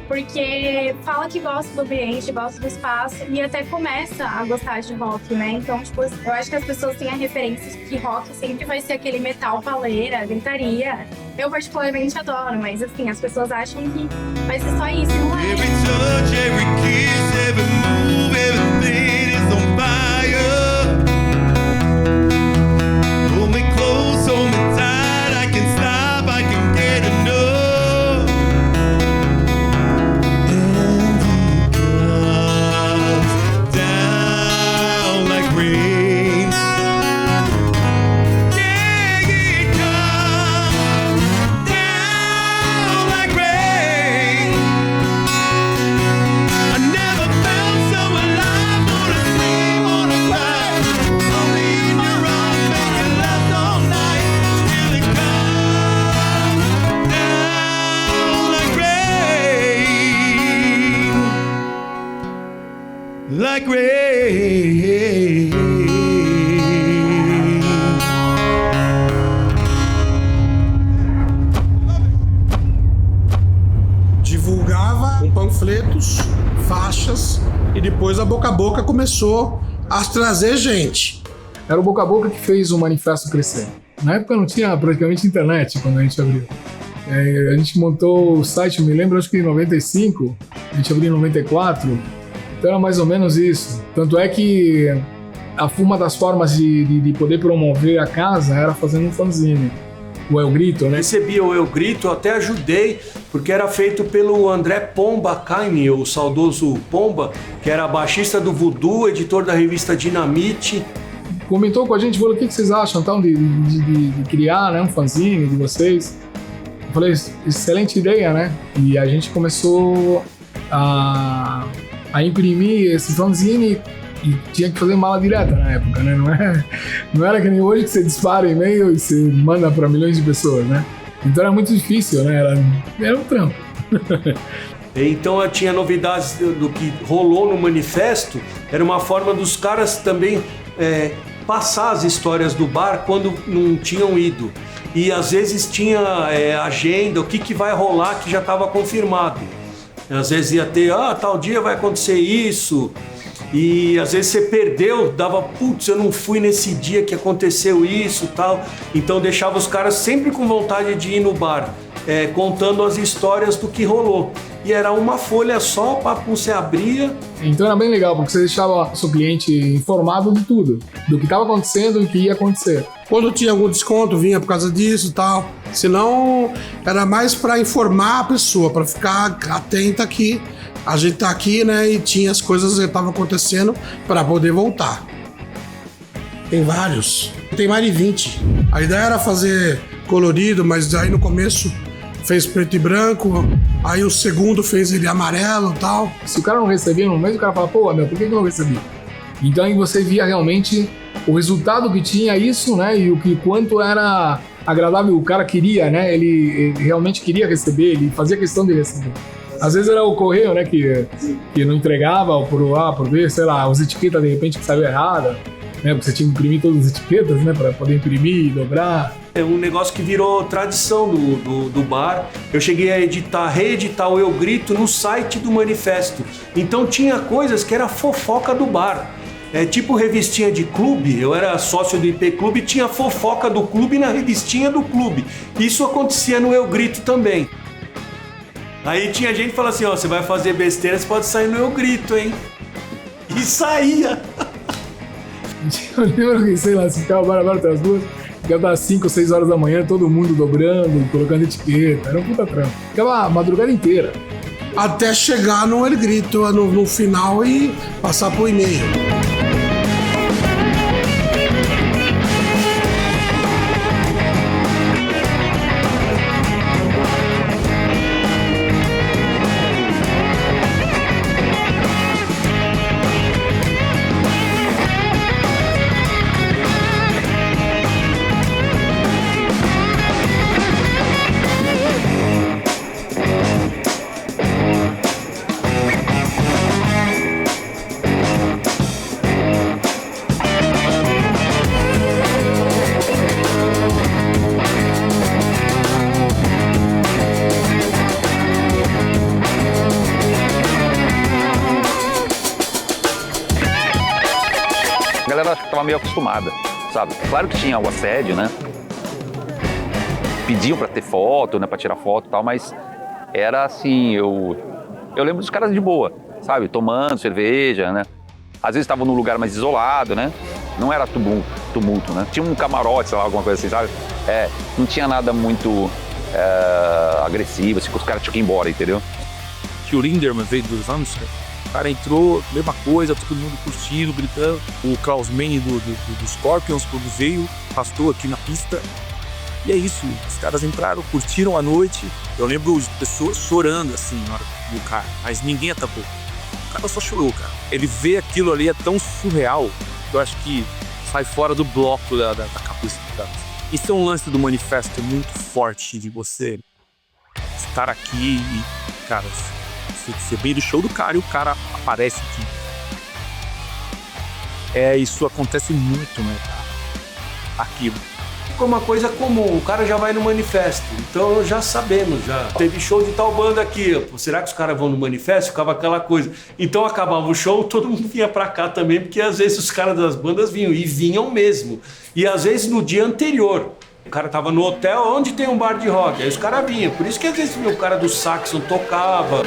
porque fala que gosta do ambiente, gosta do espaço e até começa a gostar de rock, né? Então, tipo, eu acho que as pessoas têm a referência de que rock sempre vai ser aquele metal pauleira, gritaria. Eu particularmente adoro, mas assim, as pessoas acham que vai ser só isso, não é? Every touch, every kiss, every move, everything is on fire. Hold me close, hold me tight, I can stop, I can get enough. And it comes down like rain. Yeah, it comes down like rain. I never felt so alive, wanna scream, wanna cry. Only in your arms, making love all night. Till it comes down like rain. Like rain. Divulgava com panfletos, faixas e depois a boca começou a trazer gente. Era o boca a boca que fez o manifesto crescer. Na época não tinha praticamente internet quando a gente abriu. A gente montou o site, me lembro, acho que em 95, a gente abriu em 94, então era mais ou menos isso. Tanto é que uma das formas de poder promover a casa era fazendo um fanzine. O El Grito, né? Recebi o El Grito, até ajudei, porque era feito pelo André Pomba Caime, o saudoso Pomba, que era baixista do Voodoo, editor da revista Dinamite. Comentou com a gente, falou, o que vocês acham então, de criar, né, um fanzine de vocês? Eu falei, excelente ideia, né? E a gente começou a imprimir esse fanzine e tinha que fazer mala direta na época, né? Não era que nem hoje que você dispara e-mail e você manda para milhões de pessoas, né? Então era muito difícil, né? Era um trampo. Então tinha novidades do que rolou no manifesto, era uma forma dos caras também passar as histórias do bar quando não tinham ido. E às vezes tinha agenda, o que vai rolar que já estava confirmado. Às vezes ia ter, tal dia vai acontecer isso. E às vezes você perdeu, dava, putz, eu não fui nesse dia que aconteceu isso e tal. Então deixava os caras sempre com vontade de ir no bar, contando as histórias do que rolou. E era uma folha só, para você abria. Então era bem legal, porque você deixava o seu cliente informado de tudo, do que estava acontecendo e o que ia acontecer. Quando tinha algum desconto, vinha por causa disso e tal. Senão, era mais para informar a pessoa, para ficar atenta que a gente tá aqui, né, e tinha as coisas que estavam acontecendo para poder voltar. Tem vários. Tem mais de 20. A ideia era fazer colorido, mas aí no começo fez preto e branco, aí o segundo fez ele amarelo e tal. Se o cara não recebia no mês, o cara fala, pô, meu, por que eu não recebi? Então aí você via realmente o resultado que tinha isso, né, e quanto era agradável o cara queria, né, ele realmente queria receber, ele fazia questão de receber. Às vezes era o correio, né, que não entregava, ou por A, por B, sei lá, as etiquetas de repente que saiu errada. né? Porque você tinha que imprimir todas as etiquetas, né? Para poder imprimir, dobrar. É um negócio que virou tradição do bar. Eu cheguei a reeditar o Eu Grito no site do Manifesto. Então tinha coisas que era fofoca do bar. É tipo revistinha de clube, eu era sócio do IP Clube e tinha fofoca do clube na revistinha do clube. Isso acontecia no Eu Grito também. Aí tinha gente que falava assim, ó, você vai fazer besteira, você pode sair no Eu Grito, hein? E saía! Eu lembro que, sei lá, se ficava bar até as 2, ficava das 5 ou 6 horas da manhã, todo mundo dobrando, colocando etiqueta, era um puta trampo. Ficava a madrugada inteira. Até chegar no El Grito no final e passar pro e-mail. A galera acho que estava meio acostumada, sabe? Claro que tinha o assédio, né? Pediam para ter foto, né? Para tirar foto e tal, mas era assim, eu lembro dos caras de boa, sabe? Tomando cerveja, né? Às vezes estavam num lugar mais isolado, né? Não era tumulto, né? Tinha um camarote, sei lá, alguma coisa assim, sabe? Não tinha nada muito agressivo, assim, que os caras tinham que ir embora, entendeu? Que o Linderman veio dos Amsterdã. O cara entrou, mesma coisa, todo mundo curtindo, gritando. O Klaus Meine do Scorpions, quando veio, arrastou aqui na pista. E é isso, os caras entraram, curtiram a noite. Eu lembro de pessoas chorando assim na hora do cara, mas ninguém atacou. O cara só chorou, cara. Ele vê aquilo ali, é tão surreal, que eu acho que sai fora do bloco da cabeça do cara. Isso é um lance do manifesto muito forte de você estar aqui e, cara, você vem do show do cara e o cara aparece aqui. Isso acontece muito, né, cara? Aquilo. Ficou uma coisa comum, o cara já vai no manifesto, então já sabemos, já. Teve show de tal banda aqui, pô, será que os caras vão no manifesto? Ficava aquela coisa. Então acabava o show, todo mundo vinha pra cá também, porque às vezes os caras das bandas vinham, e vinham mesmo. E às vezes no dia anterior. O cara tava no hotel onde tem um bar de rock, aí os caras vinham. Por isso que às vezes o cara do Saxon tocava.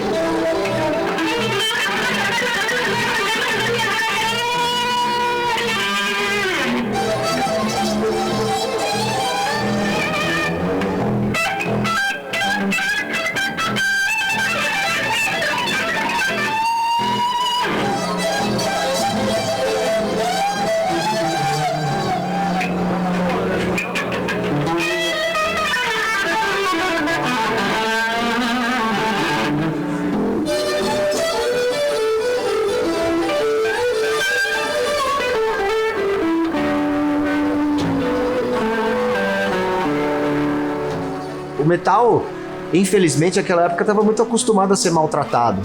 O metal, infelizmente, naquela época estava muito acostumado a ser maltratado.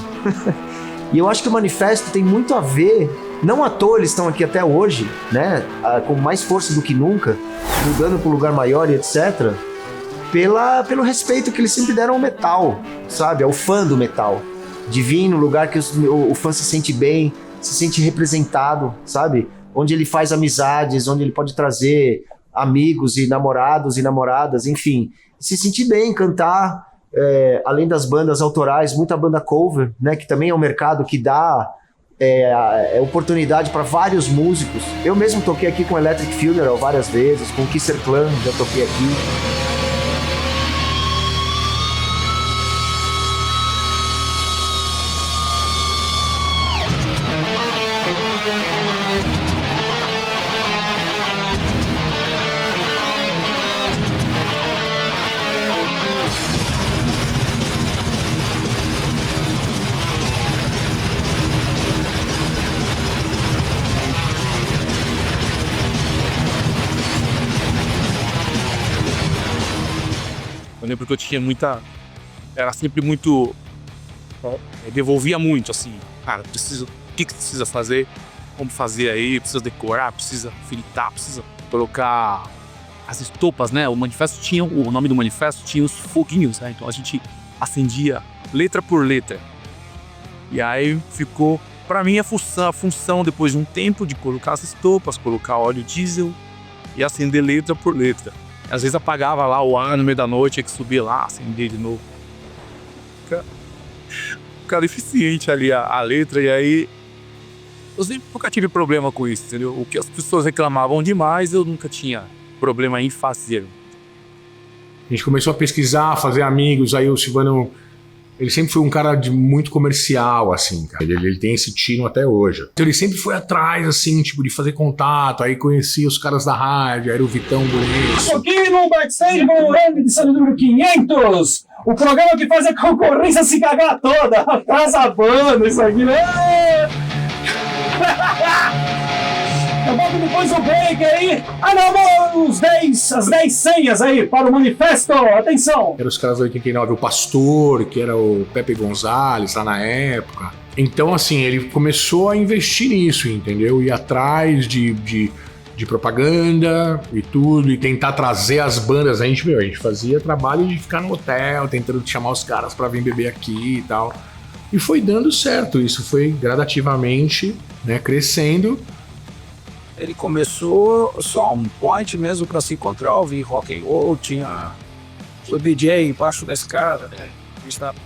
E eu acho que o manifesto tem muito a ver, não à toa eles estão aqui até hoje, né, com mais força do que nunca, mudando para um lugar maior e etc., pelo respeito que eles sempre deram ao metal, sabe, ao fã do metal. De vir no lugar que o fã se sente bem, se sente representado, sabe, onde ele faz amizades, onde ele pode trazer amigos e namoradas, enfim, se sentir bem, cantar, além das bandas autorais, muita banda cover, né, que também é um mercado que dá oportunidade para vários músicos. Eu mesmo toquei aqui com Electric Funeral várias vezes, com Kisser Clan, já toquei aqui. Eu lembro que eu tinha muita... Era sempre muito... Devolvia muito, assim. Cara, o que precisa fazer? como fazer aí, precisa decorar, precisa fritar, precisa colocar as estopas, né? O manifesto tinha, o nome do manifesto tinha os foguinhos, né? Então a gente acendia letra por letra. E aí ficou, pra mim, a função depois de um tempo de colocar as estopas, colocar óleo diesel e acender letra por letra. Às vezes apagava lá o ar no meio da noite, tinha que subir lá, acender de novo. Ficava eficiente ali a letra, e aí eu nunca tive problema com isso, entendeu? O que as pessoas reclamavam demais, eu nunca tinha problema em fazer. A gente começou a pesquisar, fazer amigos, aí o Silvano, ele sempre foi um cara de muito comercial, assim, cara. Ele tem esse tino até hoje. Então ele sempre foi atrás, assim, tipo, de fazer contato, aí conhecia os caras da rádio, era o Vitão Bonito. Aqui no Backstage Bolando, edição número 500, o programa que faz a concorrência se cagar toda, casabando isso aqui, né? Bota depois o break aí. Não, as 10 senhas aí para o manifesto. Atenção. Era os caras da 89, o Pastor, que era o Pepe Gonzalez lá na época. Então, assim, ele começou a investir nisso, entendeu? Ir atrás de propaganda e tudo, e tentar trazer as bandas. A gente fazia trabalho de ficar no hotel, tentando chamar os caras pra vir beber aqui e tal. E foi dando certo, isso foi gradativamente, né, crescendo. Ele começou só um point mesmo pra se encontrar, ouvir rock and roll, tinha o DJ embaixo da escada, né?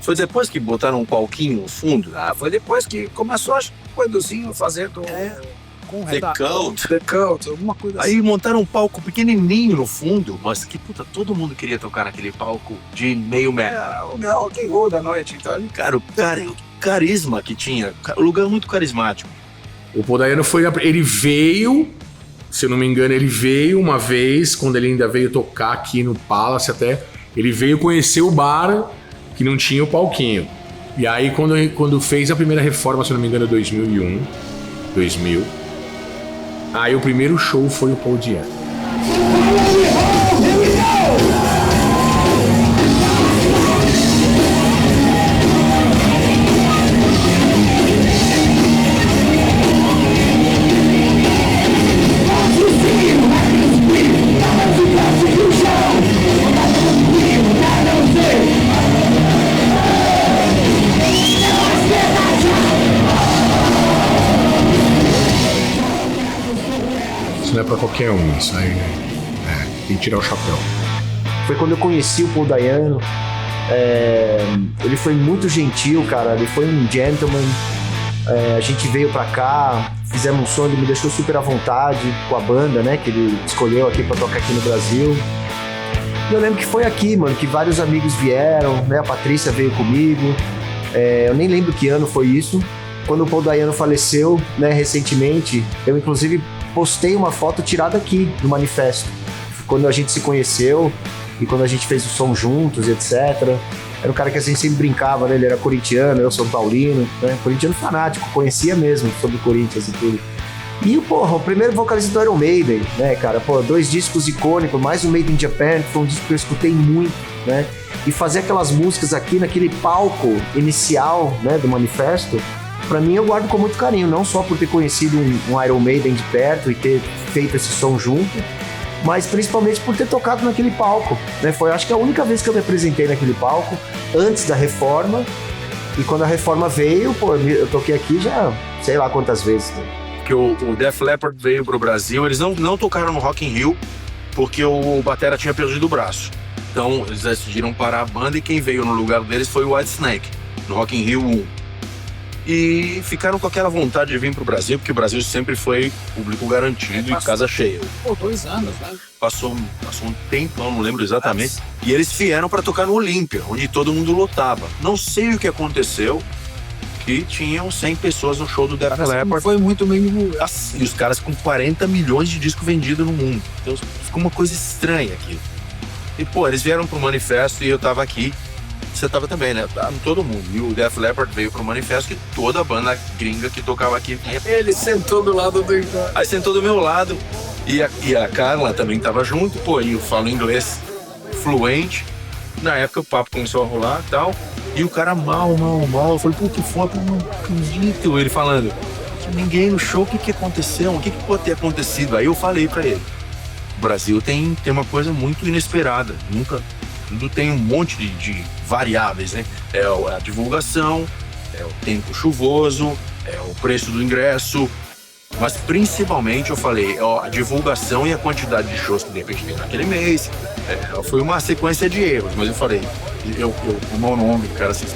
Foi depois que botaram um palquinho no fundo? Foi depois que começou a coisinha fazendo com The Cult, alguma coisa assim. Aí montaram um palco pequenininho no fundo, mas que puta, todo mundo queria tocar naquele palco de meio metro. O rock and roll da noite, então. Cara, o carisma que tinha, o lugar muito carismático. O Paul Dayano ele veio, se eu não me engano, ele veio uma vez, quando ele ainda veio tocar aqui no Palace até, ele veio conhecer o bar que não tinha o palquinho. E aí quando fez a primeira reforma, se eu não me engano, 2000, aí o primeiro show foi o Paul Dayano. Isso não é pra qualquer um, isso aí tem que tirar o chapéu. Foi quando eu conheci o Paul Dayano. Ele foi muito gentil, cara. Ele foi um gentleman. A gente veio pra cá, fizemos um som, ele me deixou super à vontade com a banda, né? Que ele escolheu aqui pra tocar aqui no Brasil. E eu lembro que foi aqui, mano, que vários amigos vieram, né? A Patrícia veio comigo. Eu nem lembro que ano foi isso. Quando o Paul Dayano faleceu, né, recentemente, eu inclusive postei uma foto tirada aqui do manifesto. Quando a gente se conheceu e quando a gente fez o som juntos, etc. Era um cara que a gente sempre brincava, né? Ele era corintiano, eu sou paulino, né? Corintiano fanático, conhecia mesmo sobre o Corinthians e tudo. E, porra, o primeiro vocalista do Iron Maiden, né, cara? Pô, 2 discos icônicos, mais um Made in Japan, que foi um disco que eu escutei muito, né? E fazer aquelas músicas aqui naquele palco inicial, né, do manifesto, pra mim eu guardo com muito carinho, não só por ter conhecido um Iron Maiden de perto e ter feito esse som junto, mas principalmente por ter tocado naquele palco, né? Foi, acho que a única vez que eu me apresentei naquele palco, antes da reforma, e quando a reforma veio, pô, eu toquei aqui já sei lá quantas vezes, né? Que o Def Leppard veio pro Brasil, eles não tocaram no Rock in Rio, porque o batera tinha perdido o braço. Então eles decidiram parar a banda e quem veio no lugar deles foi o Whitesnake, no Rock in Rio 1. E ficaram com aquela vontade de vir pro Brasil, porque o Brasil sempre foi público garantido e casa cheia. Pô, 2 anos, né? Passou um tempo, não lembro exatamente. E eles vieram para tocar no Olímpia, onde todo mundo lotava. Não sei o que aconteceu, que tinham 100 pessoas no show do Def Leppard. Foi muito meio assim. E os caras com 40 milhões de discos vendidos no mundo. Então ficou uma coisa estranha aqui. E, pô, eles vieram pro manifesto e eu tava aqui. Você tava também, né? Tava todo mundo. E o Def Leppard veio pro manifesto e toda a banda gringa que tocava aqui. Ele sentou do lado do Igor. Aí sentou do meu lado. E a Carla também tava junto, pô, e eu falo inglês fluente. Na época o papo começou a rolar e tal. E o cara mal. Eu falei, pô, que foda, não acredito. Ele falando, ninguém no show, o que aconteceu? O que pode ter acontecido? Aí eu falei pra ele, o Brasil tem uma coisa muito inesperada, tudo tem um monte de variáveis, né? É a divulgação, é o tempo chuvoso, é o preço do ingresso, mas principalmente eu falei, a divulgação e a quantidade de shows que de repente tem naquele mês, foi uma sequência de erros, mas eu falei, o meu nome, cara, assim,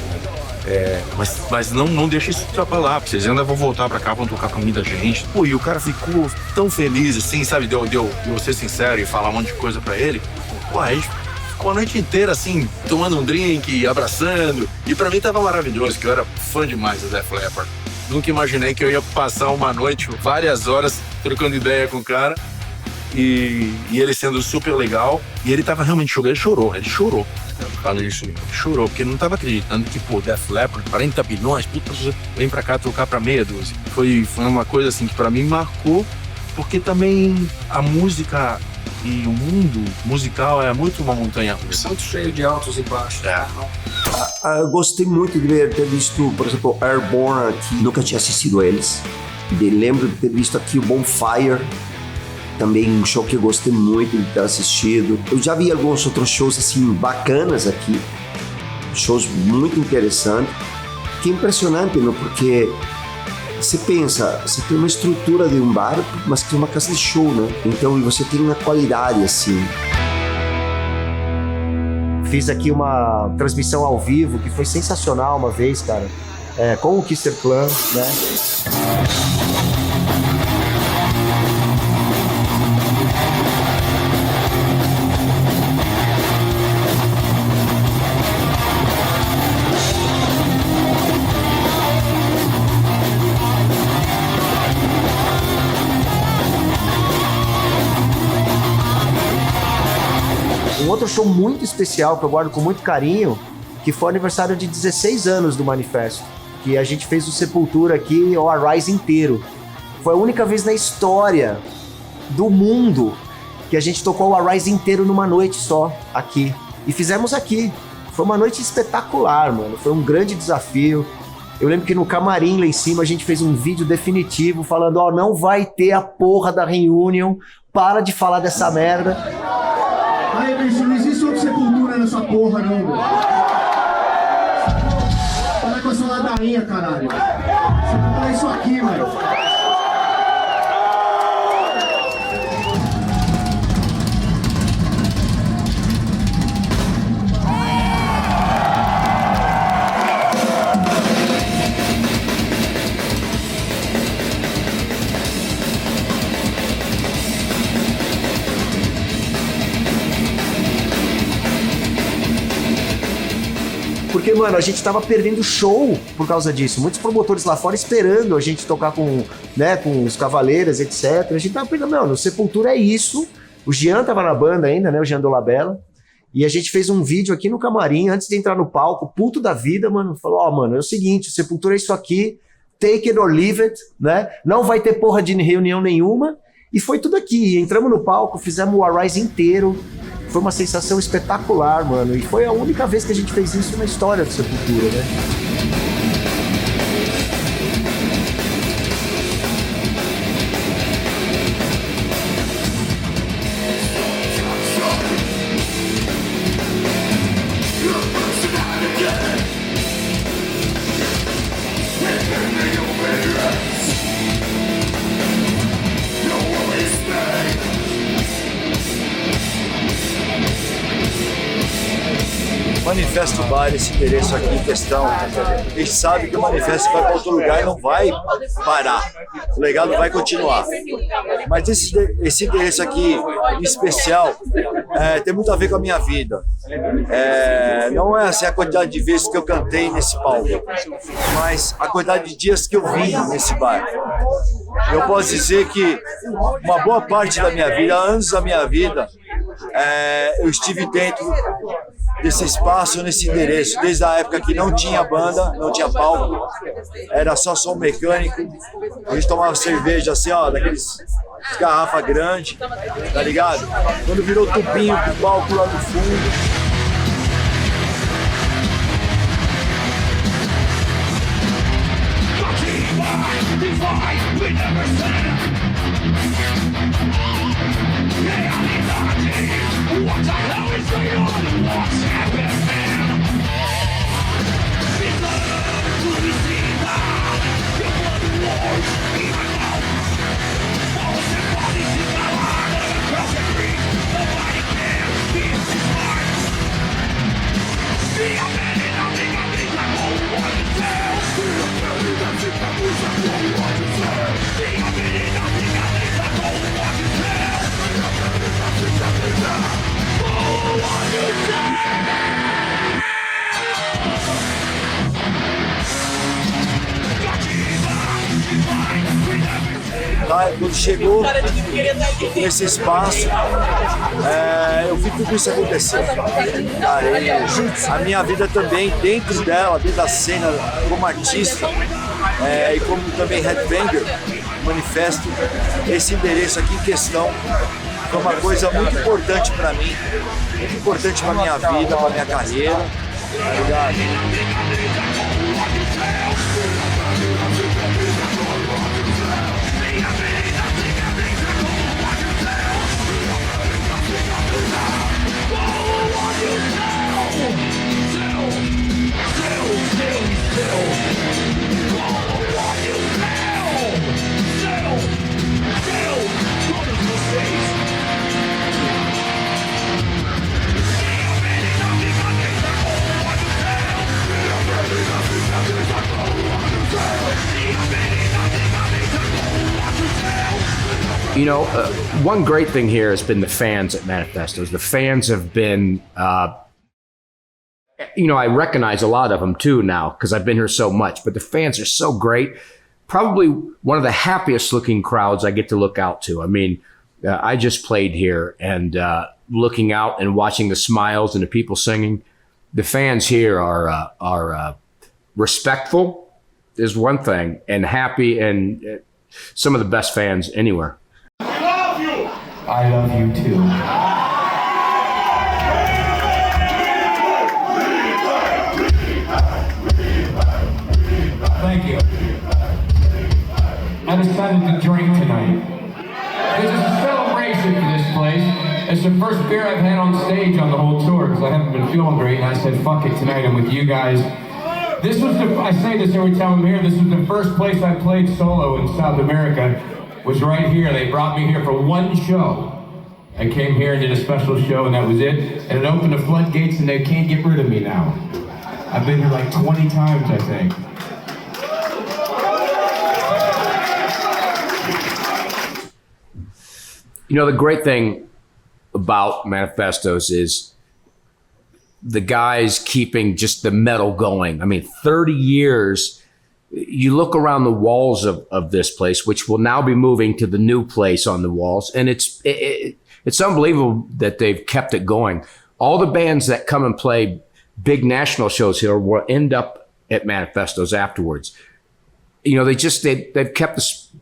mas não deixa isso atrapalhar, porque vocês ainda vão voltar pra cá, vão tocar pra muita gente. Pô, e o cara ficou tão feliz, assim, sabe, de eu ser sincero e falar um monte de coisa pra ele. Pô, a gente ficou a noite inteira, assim, tomando um drink, abraçando, e pra mim tava maravilhoso, que eu era fã demais do Def Leppard. Nunca imaginei que eu ia passar uma noite, várias horas, trocando ideia com o cara, e ele sendo super legal, e ele tava realmente chorando, ele chorou. Falei isso, ele chorou, porque ele não tava acreditando que, pô, Def Leppard, 40 bilhões, puta, vem pra cá tocar pra meia dúzia. Foi uma coisa, assim, que pra mim marcou, porque também a música e o mundo musical é muito uma montanha russa. Muito cheio de altos e baixos. Eu gostei muito de ter visto, por exemplo, Airborne aqui, nunca tinha assistido a eles. Lembro de ter visto aqui o Bonfire, também um show que eu gostei muito de ter assistido. Eu já vi alguns outros shows assim bacanas aqui, shows muito interessantes. Que é impressionante, né? Porque você pensa, você tem uma estrutura de um bar, mas tem uma casa de show, né? Então você tem uma qualidade assim. Fiz aqui uma transmissão ao vivo que foi sensacional uma vez, cara, com o Kisser Clan, né? Um outro show muito especial que eu guardo com muito carinho, que foi o aniversário de 16 anos do Manifesto, que a gente fez o Sepultura aqui, o Arise inteiro. Foi a única vez na história do mundo que a gente tocou o Arise inteiro numa noite só, aqui. E fizemos aqui. Foi uma noite espetacular, mano. Foi um grande desafio. Eu lembro que no camarim lá em cima a gente fez um vídeo definitivo falando, não vai ter a porra da reunião, para de falar dessa merda. Aí, bicho, não existe outra Sepultura nessa porra, não, meu. Para com essa ladainha, caralho. Sepultura é isso aqui, mano. Porque, mano, a gente tava perdendo show por causa disso. Muitos promotores lá fora esperando a gente tocar com os Cavaleiros, etc. A gente tava perdendo, no Sepultura é isso. O Jean tava na banda ainda, né? O Jean Dolabella. E a gente fez um vídeo aqui no camarim, antes de entrar no palco, puto da vida, mano. Falou, mano, é o seguinte, o Sepultura é isso aqui, take it or leave it, né? Não vai ter porra de reunião nenhuma. E foi tudo aqui. Entramos no palco, fizemos o Arise inteiro. Foi uma sensação espetacular, mano. E foi a única vez que a gente fez isso na história do Sepultura, né? Manifesto Bar, esse endereço aqui em questão, a gente sabe que o Manifesto vai para outro lugar e não vai parar, o legado vai continuar. Mas esse endereço aqui em especial tem muito a ver com a minha vida. Não é assim a quantidade de vezes que eu cantei nesse palco, mas a quantidade de dias que eu vim nesse bar. Eu posso dizer que uma boa parte da minha vida, anos da minha vida, eu estive dentro desse espaço, nesse endereço, desde a época que não tinha banda, não tinha palco, era só som mecânico, a gente tomava cerveja assim, daqueles garrafa grande, tá ligado? Quando virou tubinho pro palco lá no fundo. Divide! Tá, quando chegou nesse espaço, eu vi tudo isso acontecer. Cara, a minha vida também, dentro dela, dentro da cena, como artista e como também headbanger, manifesto, esse endereço aqui em questão foi uma coisa muito importante para mim, muito importante para minha vida, para minha carreira, tá ligado? You know, one great thing here has been the fans at Manifestos. The fans have been, you know, I recognize a lot of them too now because I've been here so much, but the fans are so great. Probably one of the happiest looking crowds I get to look out to. I mean, I just played here and looking out and watching the smiles and the people singing. The fans here are respectful is one thing, and happy, and some of the best fans anywhere. I love you too. Thank you. I decided to drink tonight. This is a celebration for this place. It's the first beer I've had on stage on the whole tour because I haven't been feeling great, and I said, fuck it, tonight I'm with you guys. This was I say this every time I'm here, this was the first place I played solo in South America. Was right here. They brought me here for one show. I came here and did a special show, and that was it. And it opened the floodgates, and they can't get rid of me now. I've been here like 20 times, I think. You know, the great thing about Manifestos is the guys keeping just the metal going. I mean, 30 years. You look around the walls of this place, which will now be moving to the new place on the walls, and it's unbelievable that they've kept it going. All the bands that come and play big national shows here will end up at Manifestos afterwards. You know, they've kept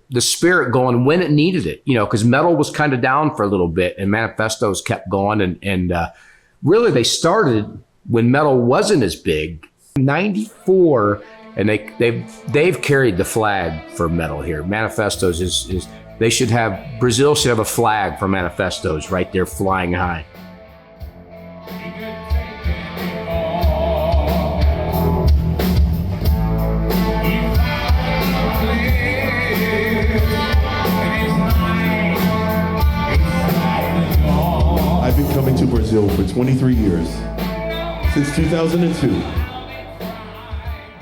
the spirit going when it needed it. You know, because metal was kind of down for a little bit, and Manifestos kept going, and really they started when metal wasn't as big. 94. And they've carried the flag for metal here. Manifestos is they should have, Brazil should have a flag for Manifestos right there flying high. I've been coming to Brazil for 23 years, since 2002.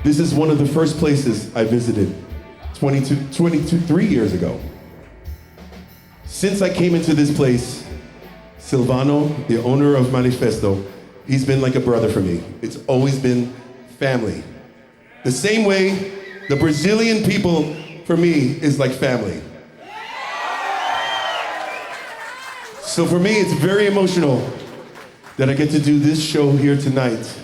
This is one of the first places I visited 3 years ago. Since I came into this place, Silvano, the owner of Manifesto, he's been like a brother for me. It's always been family. The same way the Brazilian people, for me, is like family. So for me, it's very emotional that I get to do this show here tonight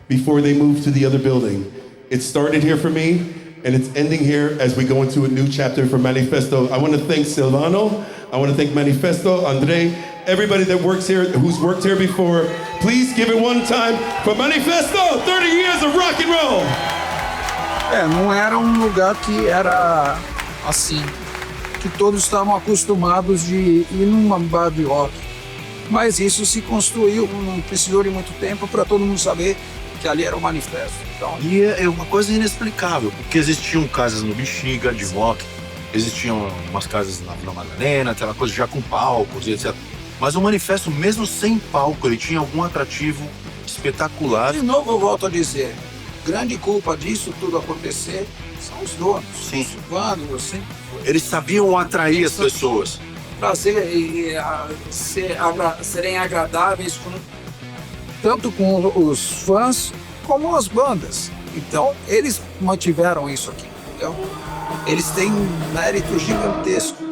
before they move to the other building. It started here for me, and it's ending here as we go into a new chapter for Manifesto. I want to thank Silvano. I want to thank Manifesto, Andre, everybody that works here, who's worked here before. Please give it one time for Manifesto, 30 years of rock and roll. Não era um lugar que era assim que todos estavam acostumados de ir numa bar de rock. Mas isso se construiu, não precisou de muito tempo para todo mundo saber que ali era o manifesto. Então, E é uma coisa inexplicável, porque existiam casas no Bexiga de rock, existiam umas casas na Vila Madalena, aquela coisa já com palcos e etc. Mas o manifesto, mesmo sem palco, ele tinha algum atrativo espetacular. de novo eu volto a dizer, grande culpa disso tudo acontecer são os donos. Sim. Quando você Eles sabiam atrair as pessoas. serem agradáveis tanto com os fãs como as bandas. Então, eles mantiveram isso aqui. Então, eles têm um mérito gigantesco.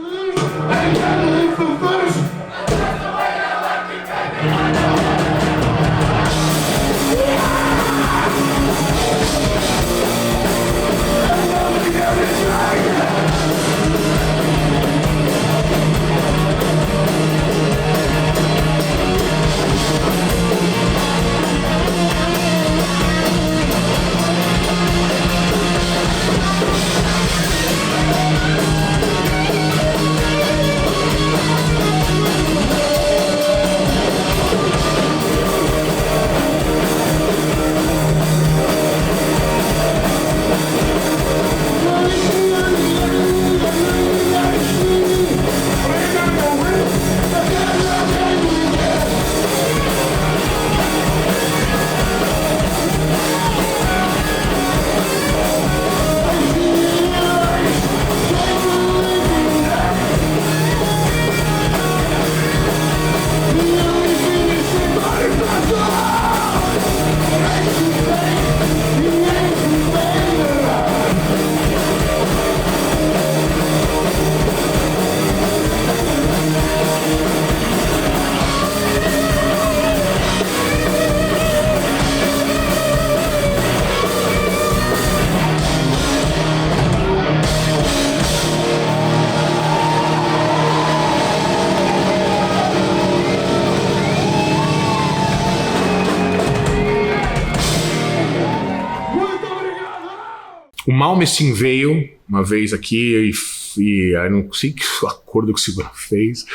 O Malmsteen veio uma vez aqui e eu não sei que acordo que o segurança fez,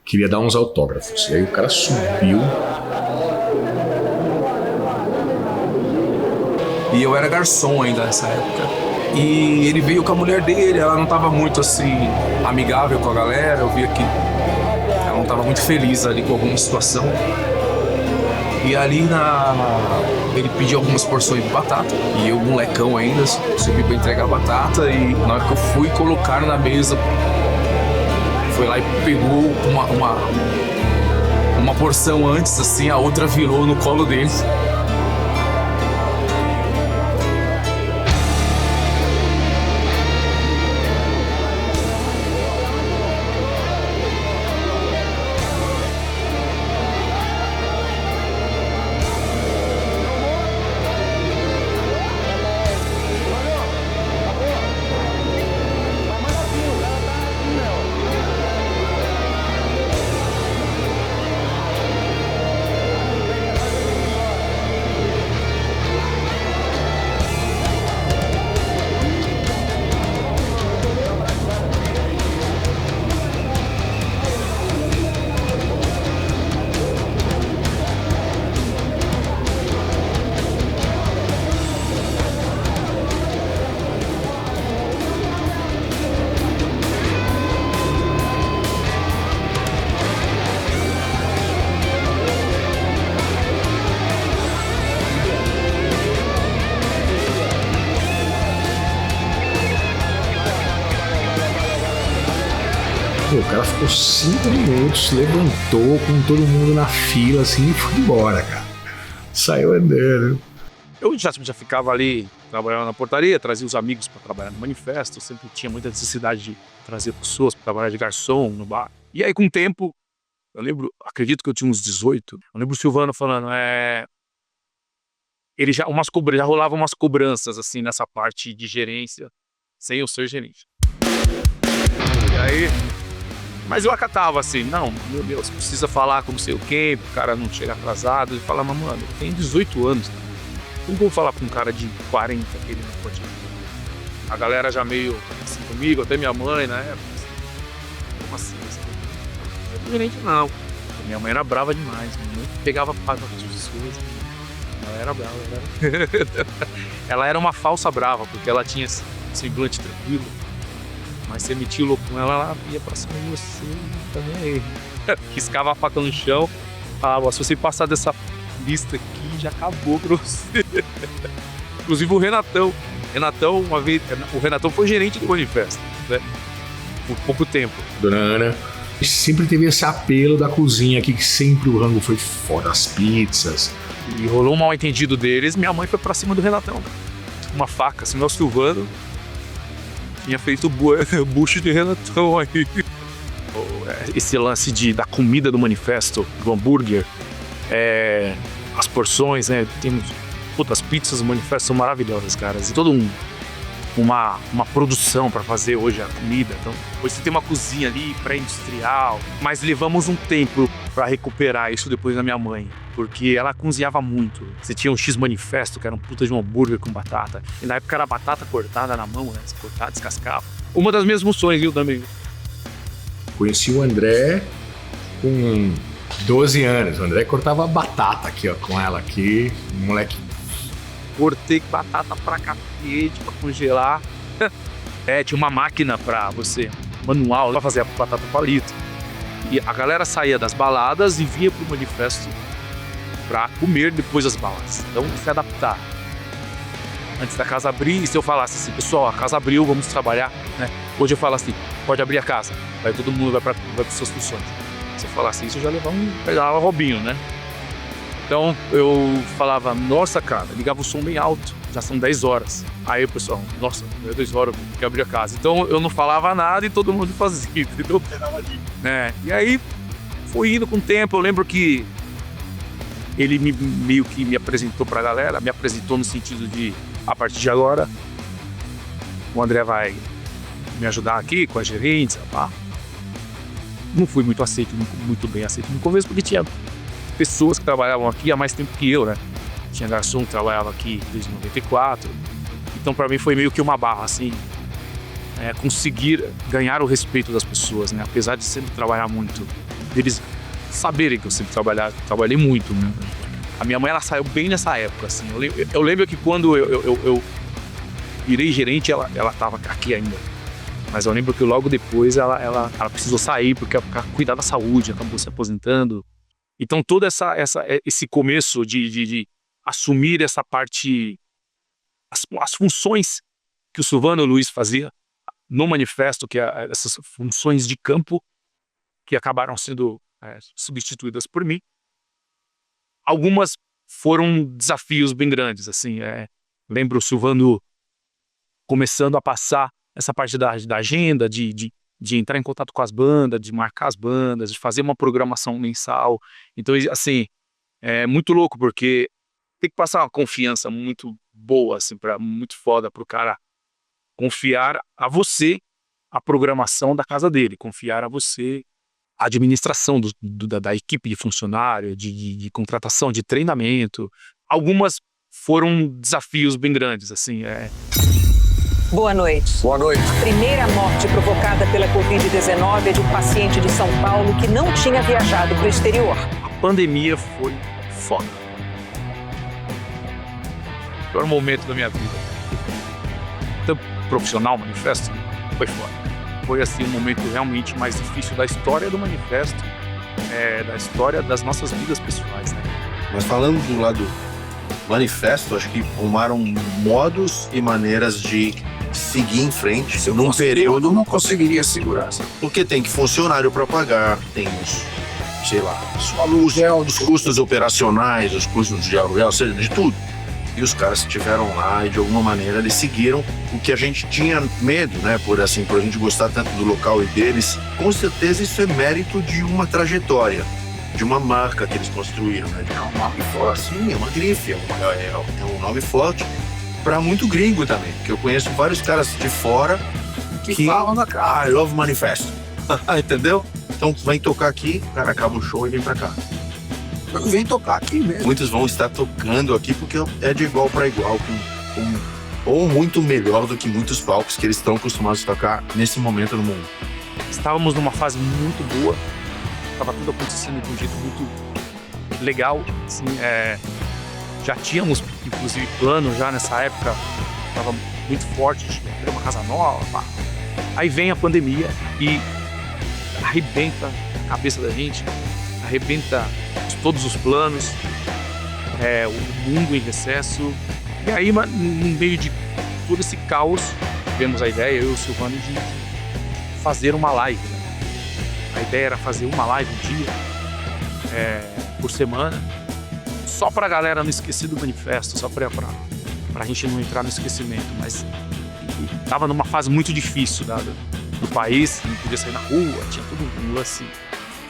queria dar uns autógrafos. E aí o cara subiu. E eu era garçom ainda nessa época. E ele veio com a mulher dele, ela não estava muito assim amigável com a galera, eu via que ela não estava muito feliz ali com alguma situação. E ali ele pediu algumas porções de batata. E eu, molecão ainda, subi pra entregar a batata. E na hora que eu fui colocar na mesa, foi lá e pegou uma porção antes, assim, a outra virou no colo dele. O cara ficou 5 minutos, levantou com todo mundo na fila assim e foi embora, cara. Saiu andando. Eu já ficava ali trabalhando na portaria, trazia os amigos para trabalhar no manifesto, eu sempre tinha muita necessidade de trazer pessoas para trabalhar de garçom no bar. E aí com o tempo, eu lembro, acredito que eu tinha uns 18, eu lembro o Silvano falando, ele já rolava umas cobranças assim nessa parte de gerência, sem eu ser gerente. E aí, mas eu acatava assim, não, meu Deus, precisa falar com não sei o quê, o cara não chega atrasado, e falar, mas mano, eu tenho 18 anos, cara. Como que eu vou falar com um cara de 40 que ele não pode? A galera já meio assim comigo, até minha mãe na época. assim. O gerente não. Minha mãe era brava demais. Minha mãe pegava para as pessoas. Ela era brava. Ela era uma falsa brava, porque ela tinha esse semblante tranquilo. Mas você metia o louco com ela, ela ia pra cima de você também aí. Riscava a faca no chão. Falava, se você passar dessa lista aqui, já acabou pra você. Inclusive o Renatão. Uma vez, o Renatão foi gerente do manifesto, né? Por pouco tempo. Dona Ana sempre teve esse apelo da cozinha aqui, que sempre o rango foi foda, as pizzas. E rolou um mal entendido deles, minha mãe foi pra cima do Renatão. Uma faca, assim, o Silvano tinha feito o bucho de Renatão aí. Esse lance da comida do manifesto, do hambúrguer, as porções, né? Temos, as pizzas do manifesto são maravilhosas, caras. E todo uma produção para fazer hoje a comida. Então, hoje você tem uma cozinha ali pré-industrial, mas levamos um tempo para recuperar isso depois da minha mãe, porque ela cozinhava muito. Você tinha um X-Manifesto, que era um puta de um hambúrguer com batata, e na época era batata cortada na mão, né? Você cortava, descascava. Uma das minhas funções, viu, também. Conheci o André com 12 anos. O André cortava batata aqui, ó, com ela aqui, moleque. Cortei batata pra cacete, pra congelar. Tinha uma máquina pra você, manual, pra fazer a batata palito. E a galera saía das baladas e vinha pro manifesto pra comer depois das baladas. Então, se adaptar. Antes da casa abrir, e se eu falasse assim, pessoal, a casa abriu, vamos trabalhar, né? Hoje eu falo assim, pode abrir a casa. Aí todo mundo vai para suas funções. Se eu falasse isso, eu já pegava Robinho, né? Então eu falava, nossa, cara, ligava o som bem alto, já são 10 horas. Aí o pessoal, nossa, é 2 horas, tem que abrir a casa. Então eu não falava nada e todo mundo fazia, entendeu? E aí foi indo com o tempo. Eu lembro que ele meio que me apresentou pra galera, me apresentou no sentido de, a partir de agora, o André vai me ajudar aqui com a gerência, pá. Não fui muito bem aceito no começo, porque tinha pessoas que trabalhavam aqui há mais tempo que eu, né? Tinha garçom que trabalhava aqui desde 94. Então, pra mim, foi meio que uma barra, assim, conseguir ganhar o respeito das pessoas, né? Apesar de sempre trabalhar muito, deles saberem que eu sempre trabalhei muito, né? A minha mãe, ela saiu bem nessa época, assim. Eu lembro que quando eu virei gerente, ela tava aqui ainda. Mas eu lembro que logo depois ela precisou sair porque cuidar da saúde, acabou se aposentando. Então todo esse começo de assumir essa parte, as funções que o Silvano e o Luiz fazia no manifesto, que essas funções de campo que acabaram sendo substituídas por mim. Algumas foram desafios bem grandes, assim. Lembro o Silvano começando a passar essa parte da agenda, de entrar em contato com as bandas, de marcar as bandas, de fazer uma programação mensal. Então, assim, é muito louco, porque tem que passar uma confiança muito boa, assim, muito foda pro cara confiar a você a programação da casa dele, confiar a você a administração da equipe de funcionário, de contratação, de treinamento. Algumas foram desafios bem grandes, assim. Boa noite. Boa noite. A primeira morte provocada pela Covid-19 é de um paciente de São Paulo que não tinha viajado para o exterior. A pandemia foi foda. O pior momento da minha vida. Tanto profissional, manifesto, foi foda. Foi assim um momento realmente mais difícil da história do manifesto, da história das nossas vidas pessoais, né? Mas falando do lado manifesto, acho que arrumaram modos e maneiras de seguir em frente. Se eu num período não conseguiria segurar, sabe? Porque tem que funcionário para pagar, tem os aluguel, os custos operacionais, os custos de aluguel, ou seja, de tudo. E os caras estiveram lá e de alguma maneira eles seguiram o que a gente tinha medo, né? Por a gente gostar tanto do local e deles. Com certeza isso é mérito de uma trajetória, de uma marca que eles construíram, né? É um nome forte, sim, é uma grife, é um nome forte para muito gringo também, porque eu conheço vários caras de fora que falam da cara, I love Manifesto, entendeu? Então vem tocar aqui, o cara acaba o show e vem pra cá. Vem tocar aqui mesmo. Muitos vão estar tocando aqui porque é de igual para igual, ou muito melhor do que muitos palcos que eles estão acostumados a tocar nesse momento no mundo. estávamos numa fase muito boa, estava tudo acontecendo de um jeito muito legal, assim, já tínhamos, inclusive, plano já nessa época, estava muito forte, tinha que ter uma casa nova. Aí vem a pandemia e arrebenta a cabeça da gente, arrebenta todos os planos, o mundo em recesso. E aí, no meio de todo esse caos, tivemos a ideia, eu e o Silvano, de fazer uma live. Né? A ideia era fazer uma live um dia por semana, só pra galera não esquecer do manifesto, só pra gente não entrar no esquecimento. Mas tava numa fase muito difícil do país, não podia sair na rua, tinha todo um lance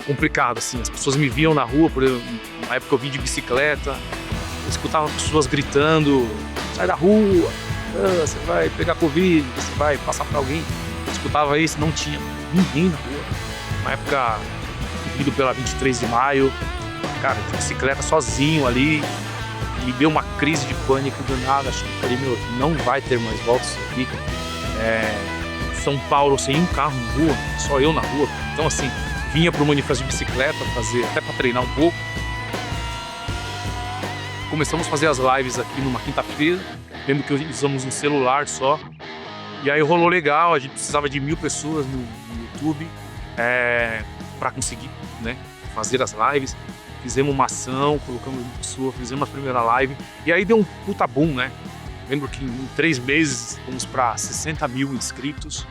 complicado, assim. As pessoas me viam na rua, por exemplo, na época eu vim de bicicleta, eu escutava pessoas gritando, sai da rua, você vai pegar Covid, você vai passar pra alguém. Eu escutava isso, não tinha ninguém na rua. Na época, vindo pela 23 de maio, cara, de bicicleta sozinho ali, me deu uma crise de pânico do nada, achei que falei, meu, não vai ter mais volta isso aqui. São Paulo sem um carro na rua, só eu na rua. Então, assim, vinha pro manifesto de bicicleta, até pra treinar um pouco. Começamos a fazer as lives aqui numa quinta-feira, lembro que usamos um celular só. E aí rolou legal, a gente precisava de 1000 pessoas no YouTube para conseguir, né, fazer as lives. Fizemos uma ação, colocamos 1000 pessoas, fizemos a primeira live. E aí deu um puta boom, né? Lembro que em 3 meses fomos para 60 mil inscritos.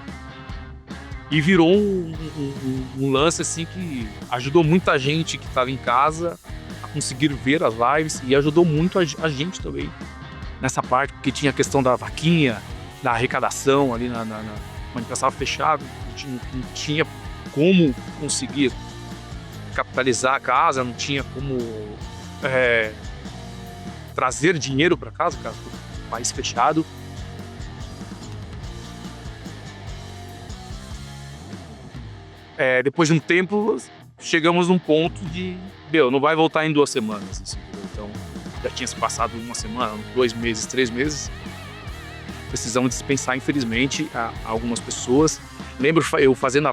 E virou um lance assim que ajudou muita gente que estava em casa a conseguir ver as lives e ajudou muito a gente também nessa parte, porque tinha a questão da vaquinha, da arrecadação ali na manifestação estava fechado, não tinha como conseguir capitalizar a casa, não tinha como trazer dinheiro para casa, cara, o país fechado. Depois de um tempo, chegamos num ponto de, não vai voltar em 2 semanas. Assim, então, já tinha se passado 1 semana, 2 meses, 3 meses. Precisamos dispensar, infelizmente, algumas pessoas. Lembro eu fazendo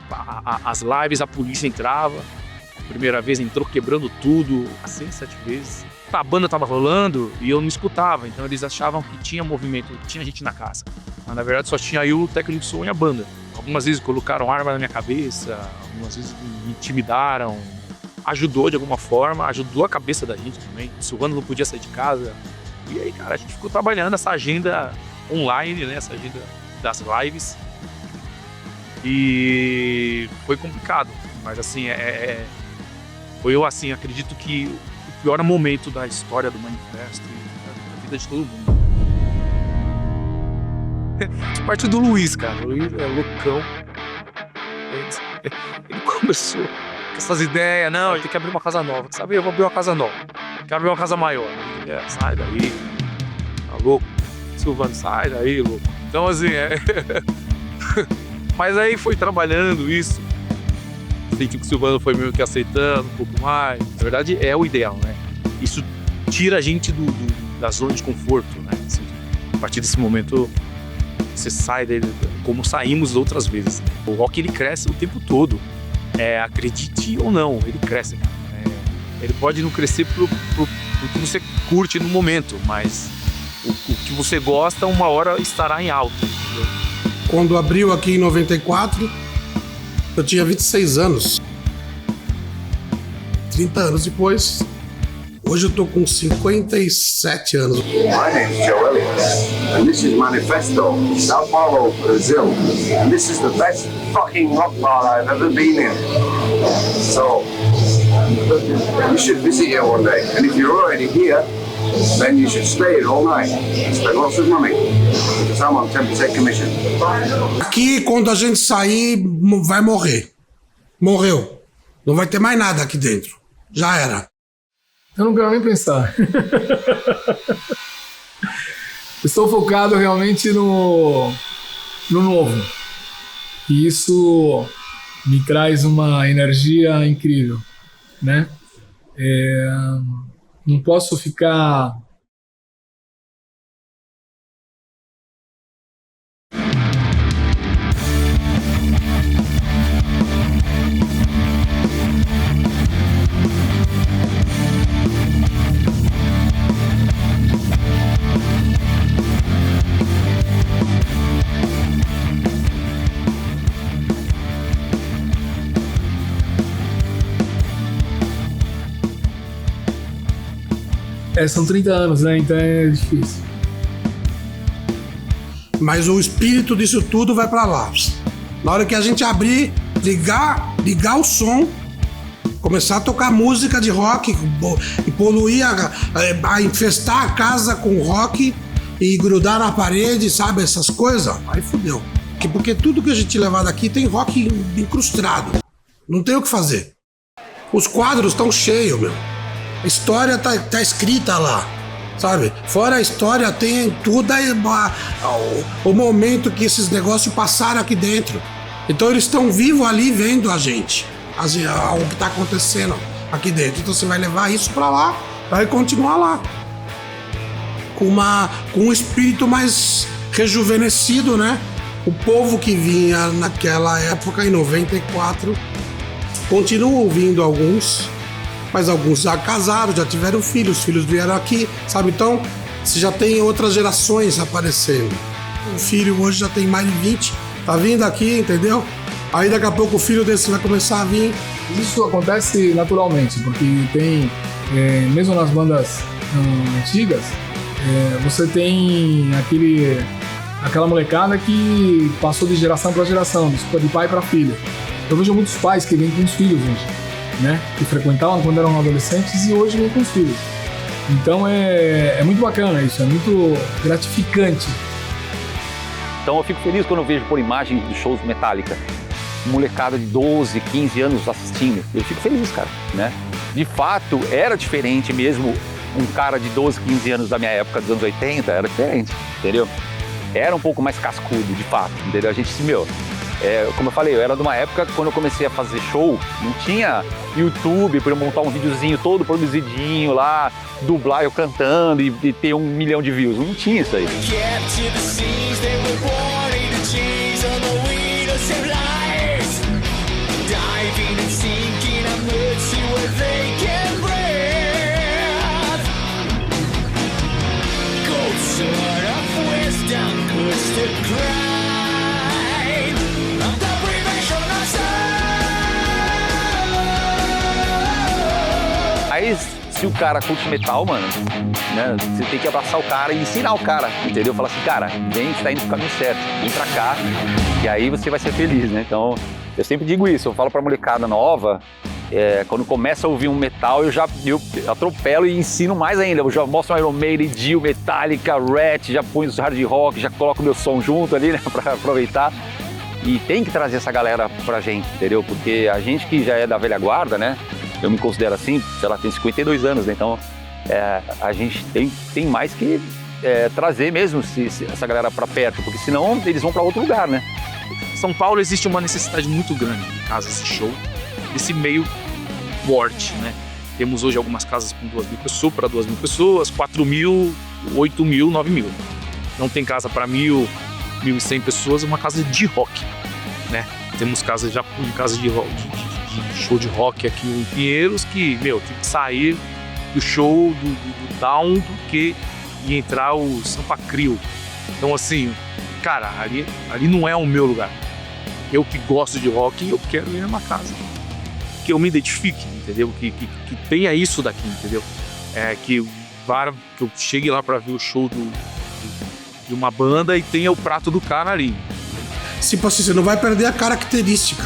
as lives, a polícia entrava. Primeira vez entrou quebrando tudo, 6, 7 vezes. A banda estava rolando e eu não escutava, então eles achavam que tinha movimento, tinha gente na casa. Mas na verdade só tinha eu, o técnico de som e a banda. Algumas vezes colocaram arma na minha cabeça, algumas vezes me intimidaram. Ajudou de alguma forma, ajudou a cabeça da gente também. O Silvano não podia sair de casa. E aí, cara, a gente ficou trabalhando essa agenda online, né? Essa agenda das lives. E foi complicado, mas assim, eu assim, acredito que o pior momento da história do manifesto e da vida de todo mundo. De parte do Luiz, cara. O Luiz é loucão. Ele começou com essas ideias, não, a gente tem que abrir uma casa nova. Sabe, eu vou abrir uma casa nova. Quero abrir uma casa maior. Sai daí. Tá louco? Silvano, sai daí, louco. Então, assim, Mas aí foi trabalhando isso. Senti que o Silvano foi meio que aceitando um pouco mais. Na verdade, é o ideal, né? Isso tira a gente da zona de conforto, né? Assim, a partir desse momento, você sai dele, como saímos outras vezes. O rock, ele cresce o tempo todo. Acredite ou não, ele cresce. Ele pode não crescer pro que você curte no momento, mas o que você gosta, uma hora estará em alta. Entendeu? Quando abriu aqui em 94, eu tinha 26 anos. 30 anos depois, hoje eu tô com 57 anos. My name is Joe Elliott, and this is Manifesto, Sao Paulo, Brazil. And this is the best fucking rock bar I've ever been in. So, you should visit here one day. And if you're already here, then you should stay here all night. Spend lots of money, because I'm on 10% commission. Aqui, quando a gente sair, vai morrer. Morreu. Não vai ter mais nada aqui dentro. Já era. Eu não quero nem pensar. Estou focado realmente no novo. E isso me traz uma energia incrível, né? Não posso ficar São 30 anos, né? Então é difícil. Mas o espírito disso tudo vai pra lá. Na hora que a gente abrir, ligar o som, começar a tocar música de rock e poluir, a infestar a casa com rock e grudar na parede, sabe? Essas coisas, aí fudeu. Porque tudo que a gente levar daqui tem rock incrustado. Não tem o que fazer. Os quadros estão cheios, meu. A história tá escrita lá, sabe? Fora a história, tem tudo aí, o momento que esses negócios passaram aqui dentro. Então eles estão vivos ali vendo a gente, o que tá acontecendo aqui dentro. Então você vai levar isso pra lá, vai continuar lá. Com um espírito mais rejuvenescido, né? O povo que vinha naquela época, em 94, continuam vindo alguns, mas alguns já casaram, já tiveram filhos, os filhos vieram aqui, sabe? Então, você já tem outras gerações aparecendo. Um filho hoje já tem mais de 20, tá vindo aqui, entendeu? Aí daqui a pouco o filho desse vai começar a vir. Isso acontece naturalmente, porque tem, mesmo nas bandas antigas, você tem aquela molecada que passou de geração para geração, de pai para filho. Eu vejo muitos pais que vêm com os filhos hoje, né? Que frequentavam quando eram adolescentes e hoje vêm com os filhos. Então é muito bacana isso, é muito gratificante. Então eu fico feliz quando eu vejo por imagens dos shows Metallica, molecada de 12, 15 anos assistindo. Eu fico feliz, cara, né? De fato, era diferente mesmo. Um cara de 12, 15 anos da minha época, dos anos 80, era diferente, entendeu? Era um pouco mais cascudo, de fato, entendeu? A gente se, como eu falei, eu era de uma época, quando eu comecei a fazer show, não tinha YouTube para eu montar um videozinho todo produzidinho lá, dublar eu cantando e ter 1 milhão de views. Não tinha isso aí. Aí, se o cara curte metal, mano, né, você tem que abraçar o cara e ensinar o cara, entendeu? Falar assim, cara, vem, você tá indo pro caminho certo, vem pra cá, e aí você vai ser feliz, né? Então, eu sempre digo isso, eu falo pra molecada nova, quando começa a ouvir um metal, eu atropelo e ensino mais ainda. Eu já mostro Iron Maiden, Dio, Metallica, Rat, já ponho os hard rock, já coloco meu som junto ali, né, pra aproveitar. E tem que trazer essa galera pra gente, entendeu? Porque a gente que já é da velha guarda, né, eu me considero assim, sei lá, tem 52 anos, né, então a gente tem mais que trazer mesmo essa galera pra perto, porque senão eles vão pra outro lugar, né? São Paulo existe uma necessidade muito grande de casas de show, desse meio forte, né? Temos hoje algumas casas com 2.000 pessoas, para 2.000 pessoas, 4.000, 8.000, 9.000. Não tem casa para 1.000, 1.100 pessoas, uma casa de rock, né? Temos casa de show de rock aqui em Pinheiros que, tem que sair do show do Down porque ia entrar o Sampa Crio. Então, assim, cara, ali não é o meu lugar. Eu que gosto de rock, eu quero ir numa casa que eu me identifique, entendeu? Que tenha isso daqui, entendeu? Que eu chegue lá para ver o show de uma banda e tenha o prato do cara ali. Tipo assim, você não vai perder a característica,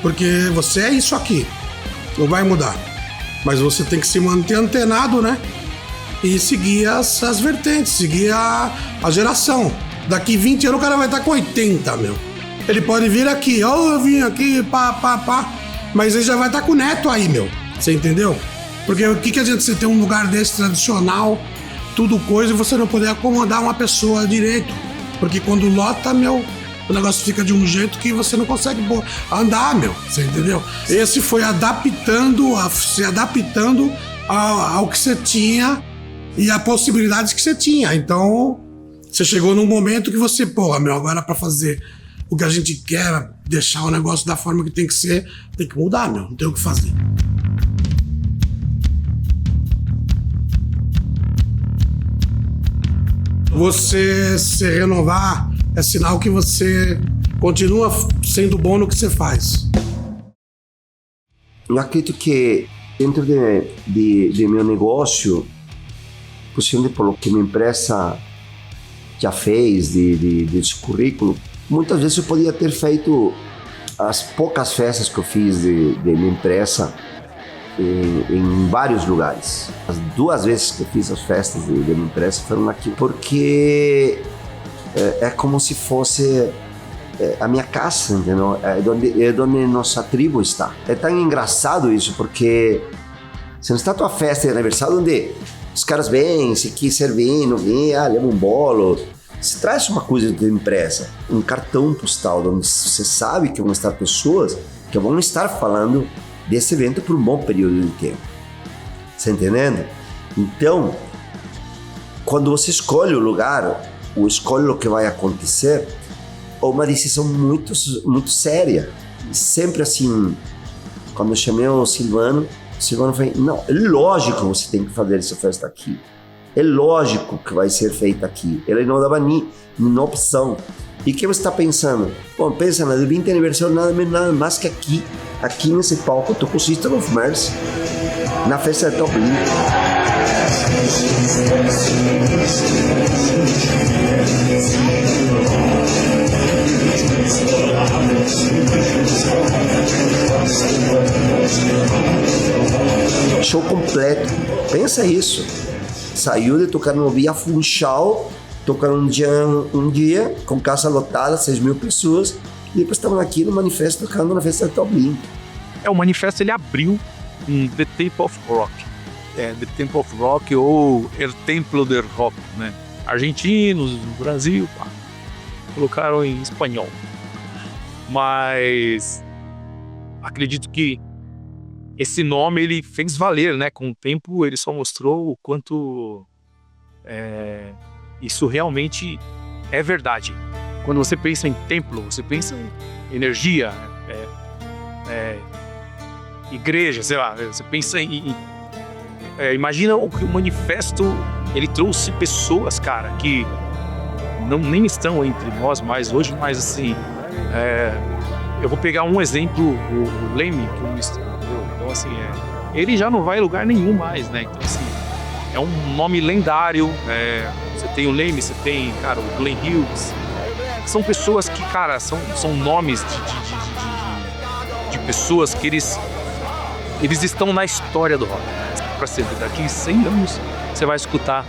porque você é isso aqui, não vai mudar. Mas você tem que se manter antenado, né? E seguir as vertentes, seguir a geração. Daqui 20 anos o cara vai estar com 80, meu. Ele pode vir aqui, eu vim aqui, pá. Mas ele já vai estar com o neto aí, meu. Você entendeu? Porque o que adianta você ter um lugar desse tradicional, tudo coisa, e você não poder acomodar uma pessoa direito? Porque quando lota, meu, o negócio fica de um jeito que você não consegue andar, meu. Você entendeu? Esse foi se adaptando ao que você tinha e a possibilidades que você tinha. Então, você chegou num momento que você, agora pra fazer o que a gente quer, deixar o negócio da forma que tem que ser, tem que mudar, meu, não tem o que fazer. Você se renovar é sinal que você continua sendo bom no que você faz. Eu acredito que dentro de meu negócio, possivelmente pelo que minha empresa já fez de currículo, muitas vezes eu podia ter feito as poucas festas que eu fiz de minha empresa em vários lugares. As 2 vezes que eu fiz as festas de minha empresa foram aqui, porque é como se fosse a minha casa, entendeu? É onde nossa tribo está. É tão engraçado isso, porque se não está a tua festa de aniversário, onde os caras vêm, se quer servir, não vem, leva um bolo. Se traz uma coisa da empresa, um cartão postal, onde você sabe que vão estar pessoas que vão estar falando desse evento por um bom período de tempo. Você entendendo? Então, quando você escolhe o lugar, ou escolhe o que vai acontecer, é uma decisão muito, muito séria. Sempre assim, quando eu chamei o Silvano falou, não, é lógico que você tem que fazer essa festa aqui. É lógico que vai ser feita aqui. Ele não dava nenhuma opção. E o que você está pensando? Bom, pensa no 20 aniversário, nada mais que aqui nesse palco, eu tô com o System of Mercy, na festa da Top Link. Show completo. Pensa isso. Saiu de tocar no Via Funchal, tocar um dia com casa lotada, 6.000 pessoas, e depois estavam aqui no Manifesto tocando na festa da Top Link. O Manifesto ele abriu The Temple of Rock. The Temple of Rock ou El Templo del Rock, né? Argentinos, no Brasil, colocaram em espanhol. Mas acredito que esse nome ele fez valer, né? Com o tempo ele só mostrou o quanto isso realmente é verdade. Quando você pensa em templo, você pensa em energia, igreja, sei lá. Você pensa imagina o que o Manifesto ele trouxe pessoas, cara, que nem estão entre nós mais hoje, mas assim, eu vou pegar um exemplo, o Leme, que o ministro deu. Então assim, ele já não vai em lugar nenhum mais, né? Então assim, é um nome lendário. Você tem o Leme, você tem, cara, o Glenn Hughes. São pessoas que, cara, são nomes de pessoas que eles estão na história do rock. Pra sempre, daqui 100 anos você vai escutar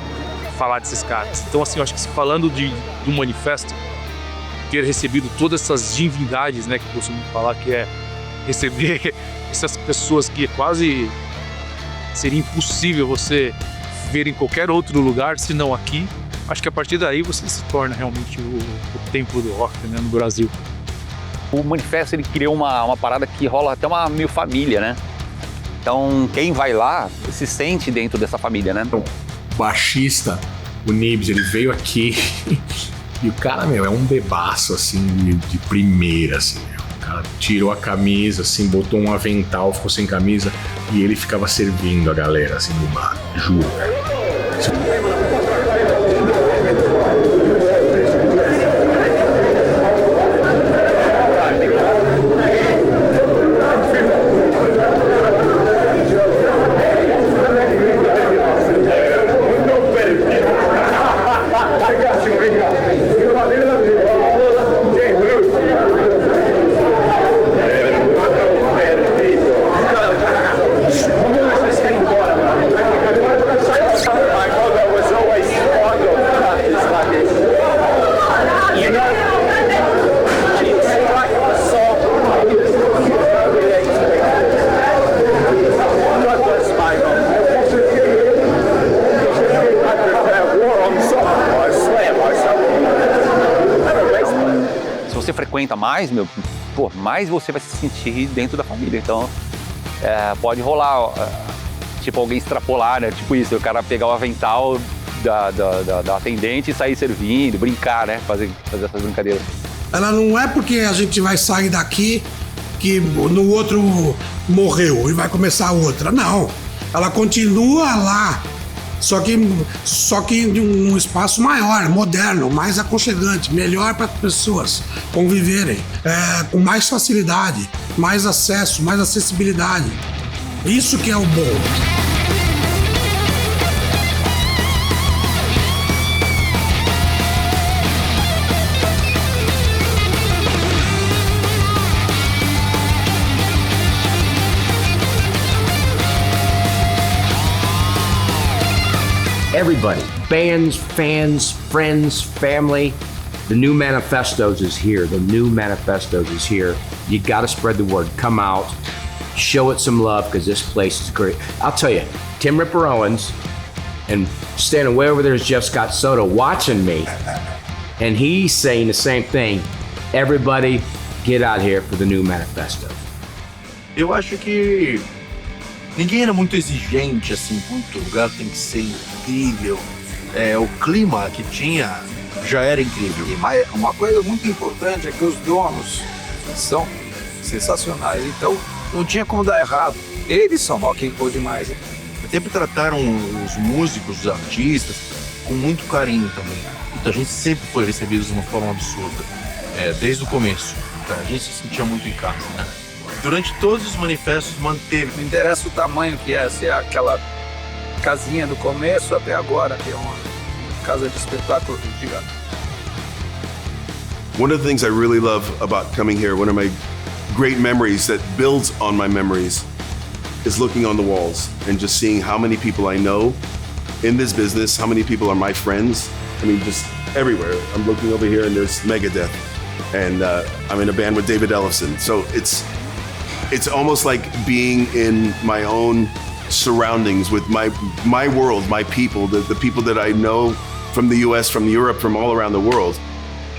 falar desses caras. Então assim, eu acho que falando do Manifesto, ter recebido todas essas divindades, né, que eu costumo falar, que é receber essas pessoas que quase seria impossível você ver em qualquer outro lugar, senão aqui. Acho que a partir daí você se torna realmente o templo do rock, né, no Brasil. O Manifesto ele criou uma parada que rola até uma meio família, né? Então quem vai lá se sente dentro dessa família, né? O baixista, o Nibs, ele veio aqui e o cara, é um bebaço, assim, de primeira, assim, O cara tirou a camisa, assim, botou um avental, ficou sem camisa e ele ficava servindo a galera, assim, no bar, juro, frequenta mais, mais você vai se sentir dentro da família. Então, pode rolar, tipo, alguém extrapolar, né? Tipo isso, o cara pegar o avental da atendente e sair servindo, brincar, né? Fazer essas brincadeiras. Ela não é porque a gente vai sair daqui que no outro morreu e vai começar outra. Não. Ela continua lá. Só que em um espaço maior, moderno, mais aconchegante, melhor para as pessoas conviverem, com mais facilidade, mais acesso, mais acessibilidade. Isso que é o bom. everybody, bands, fans, friends, family. The new Manifestos is here. The new Manifestos is here. You got to spread the word. Come out, show it some love because this place is great. I'll tell you, Tim Ripper Owens, and standing way over there is Jeff Scott Soto watching me, and he's saying the same thing. Everybody, get out here for the new Manifestos. Eu acho que ninguém era muito exigente, assim, muito lugar tem que ser incrível. O clima que tinha já era incrível. E mais, uma coisa muito importante é que os donos são sensacionais, então não tinha como dar errado. Eles são rock and roll demais. Sempre trataram os músicos, os artistas, com muito carinho também. Então a gente sempre foi recebido de uma forma absurda, desde o começo. A gente se sentia muito em casa, né? Durante todos os manifestos manteve. Não interessa o tamanho que é, se é aquela casinha do começo até agora, que é uma casa de espetáculo gigante. One of the things I really love about coming here, one of my great memories that builds on my memories, is looking on the walls and just seeing how many people I know in this business, how many people are my friends. I mean, just everywhere. I'm looking over here and there's Megadeth, and I'm in a band with David Ellefson. So it's almost like being in my own surroundings with my world, my people, the people that I know from the US, from Europe, from all around the world.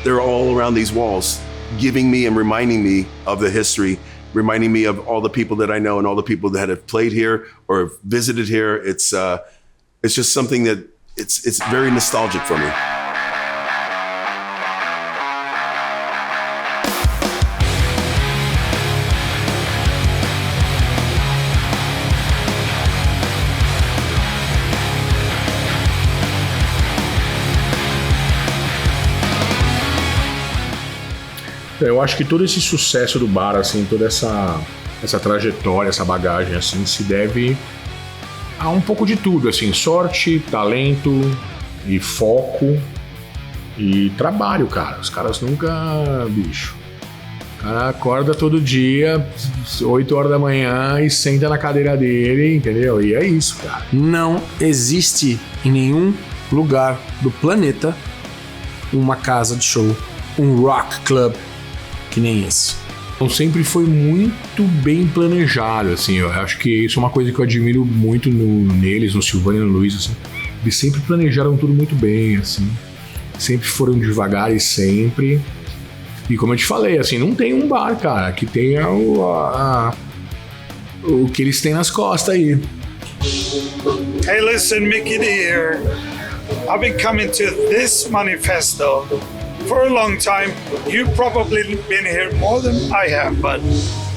They're all around these walls, giving me and reminding me of the history, reminding me of all the people that I know and all the people that have played here or have visited here. It's just something that it's very nostalgic for me. Eu acho que todo esse sucesso do bar, assim, toda essa trajetória, essa bagagem, assim, se deve a um pouco de tudo, assim, sorte, talento e foco e trabalho, cara. Os caras nunca, bicho. O cara acorda todo dia, 8 horas da manhã e senta na cadeira dele, entendeu? E é isso, cara. Não existe em nenhum lugar do planeta uma casa de show, um rock club que nem esse. Então sempre foi muito bem planejado, assim, eu acho que isso é uma coisa que eu admiro muito neles, no Silvano e no Luiz, assim, eles sempre planejaram tudo muito bem, assim, sempre foram devagar e sempre, e como eu te falei, assim, não tem um bar, cara, que tenha o que eles têm nas costas aí. Hey, listen, Mickey D here. I've been coming to this manifesto for a long time. You've probably been here more than I have, but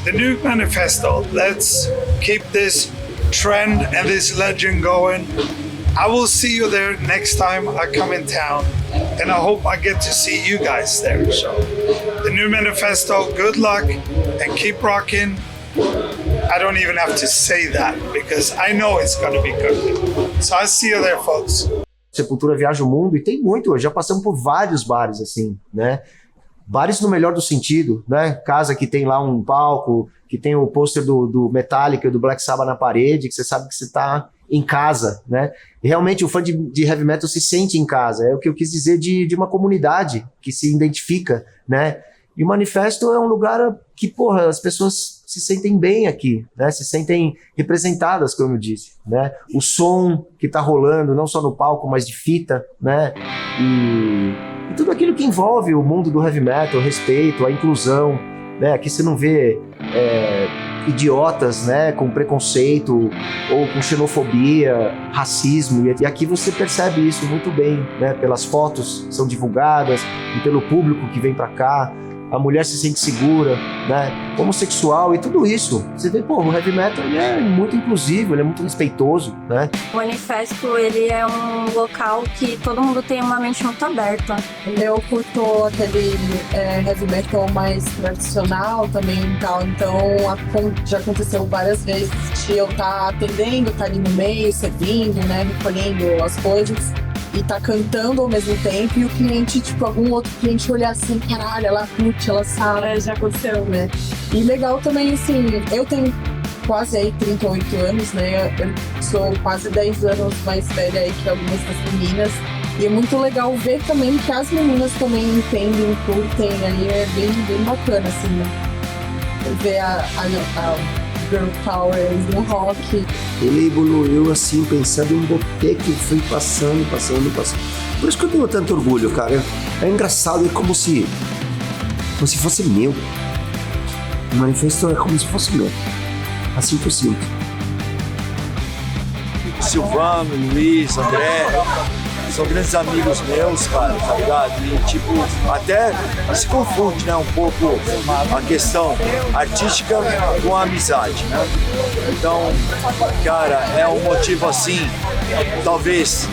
the new manifesto, let's keep this trend and this legend going. I will see you there next time I come in town, and I hope I get to see you guys there. So, the new manifesto, good luck and keep rocking. I don't even have to say that because I know it's going to be good. So I'll see you there, folks. Sepultura viaja o mundo e tem muito, já passamos por vários bares assim, né? Bares no melhor do sentido, né? Casa que tem lá um palco, que tem o pôster do Metallica, do Black Sabbath na parede, que você sabe que você tá em casa, né? E realmente o fã de heavy metal se sente em casa, é o que eu quis dizer de uma comunidade que se identifica, né? E o Manifesto é um lugar que, porra, as pessoas se sentem bem aqui, né? Se sentem representadas, como eu disse, né? O som que tá rolando, não só no palco, mas de fita, né? E tudo aquilo que envolve o mundo do heavy metal, o respeito, a inclusão, né? Aqui você não vê idiotas, né? Com preconceito ou com xenofobia, racismo, e aqui você percebe isso muito bem, né? Pelas fotos que são divulgadas e pelo público que vem pra cá. A mulher se sente segura, né? Homossexual e tudo isso. Você vê, pô, o heavy metal ele é muito inclusivo, ele é muito respeitoso, né? O Manifesto, ele é um local que todo mundo tem uma mente muito aberta. Eu curto aquele heavy metal mais tradicional também e tal, então já aconteceu várias vezes de eu estar atendendo, estar ali no meio, servindo, né? Recolhendo as coisas. E tá cantando ao mesmo tempo, e o cliente, tipo, algum outro cliente olhar assim, caralho, ela curte, ela sabe. Já aconteceu, né? E legal também, assim, eu tenho quase aí 38 anos, né? Eu sou quase 10 anos mais velha aí que algumas das meninas. E é muito legal ver também que as meninas também entendem, curtem, aí é bem bacana, assim, né? Ver a Girl Power no rock. Ele evoluiu assim, pensando em boteco, e foi passando. Por isso que eu tenho tanto orgulho, cara. É engraçado, é como se fosse meu. O manifesto é como se fosse meu. Assim que eu sinto. Silvano, Luiz, André, são grandes amigos meus, cara, tá ligado? E tipo, até se confunde, né, um pouco a questão artística com a amizade, né? Então, cara, é um motivo assim, talvez,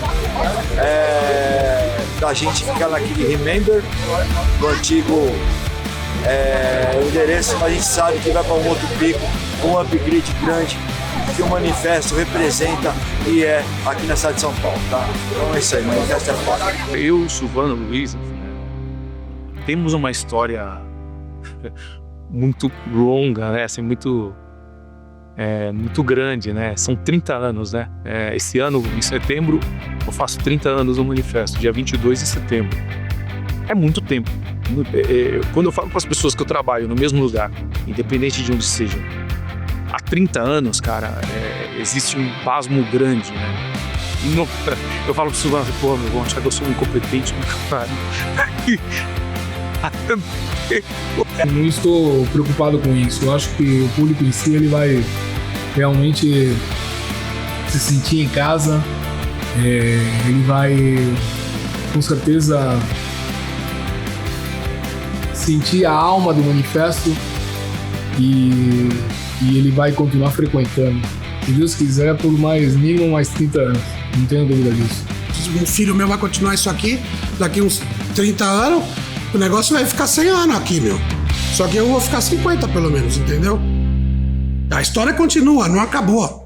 da gente ficar naquele Remember, no antigo endereço, mas a gente sabe que vai para um outro pico, um upgrade grande, que o Manifesto representa e é aqui na cidade de São Paulo, tá? Então é isso aí, o Manifesto é foda. Eu, Silvano, Luiz, temos uma história muito longa, né? Assim, muito grande, né? São 30 anos, né? Esse ano, em setembro, eu faço 30 anos no Manifesto, dia 22 de setembro. É muito tempo. Quando eu falo para as pessoas que eu trabalho no mesmo lugar, independente de onde seja, há 30 anos, cara, existe um pasmo grande, né? Eu falo pro Silvano, pô, meu irmão, acho que eu sou um incompetente, cara. Não estou preocupado com isso. Eu acho que o público em si, ele vai realmente se sentir em casa. Ele vai, com certeza, sentir a alma do manifesto e ele vai continuar frequentando, se Deus quiser, por mínimo mais 30 anos. Não tenho dúvida disso. Um filho meu vai continuar isso aqui, daqui uns 30 anos, o negócio vai ficar 100 anos aqui, meu. Só que eu vou ficar 50 pelo menos, entendeu? A história continua, não acabou.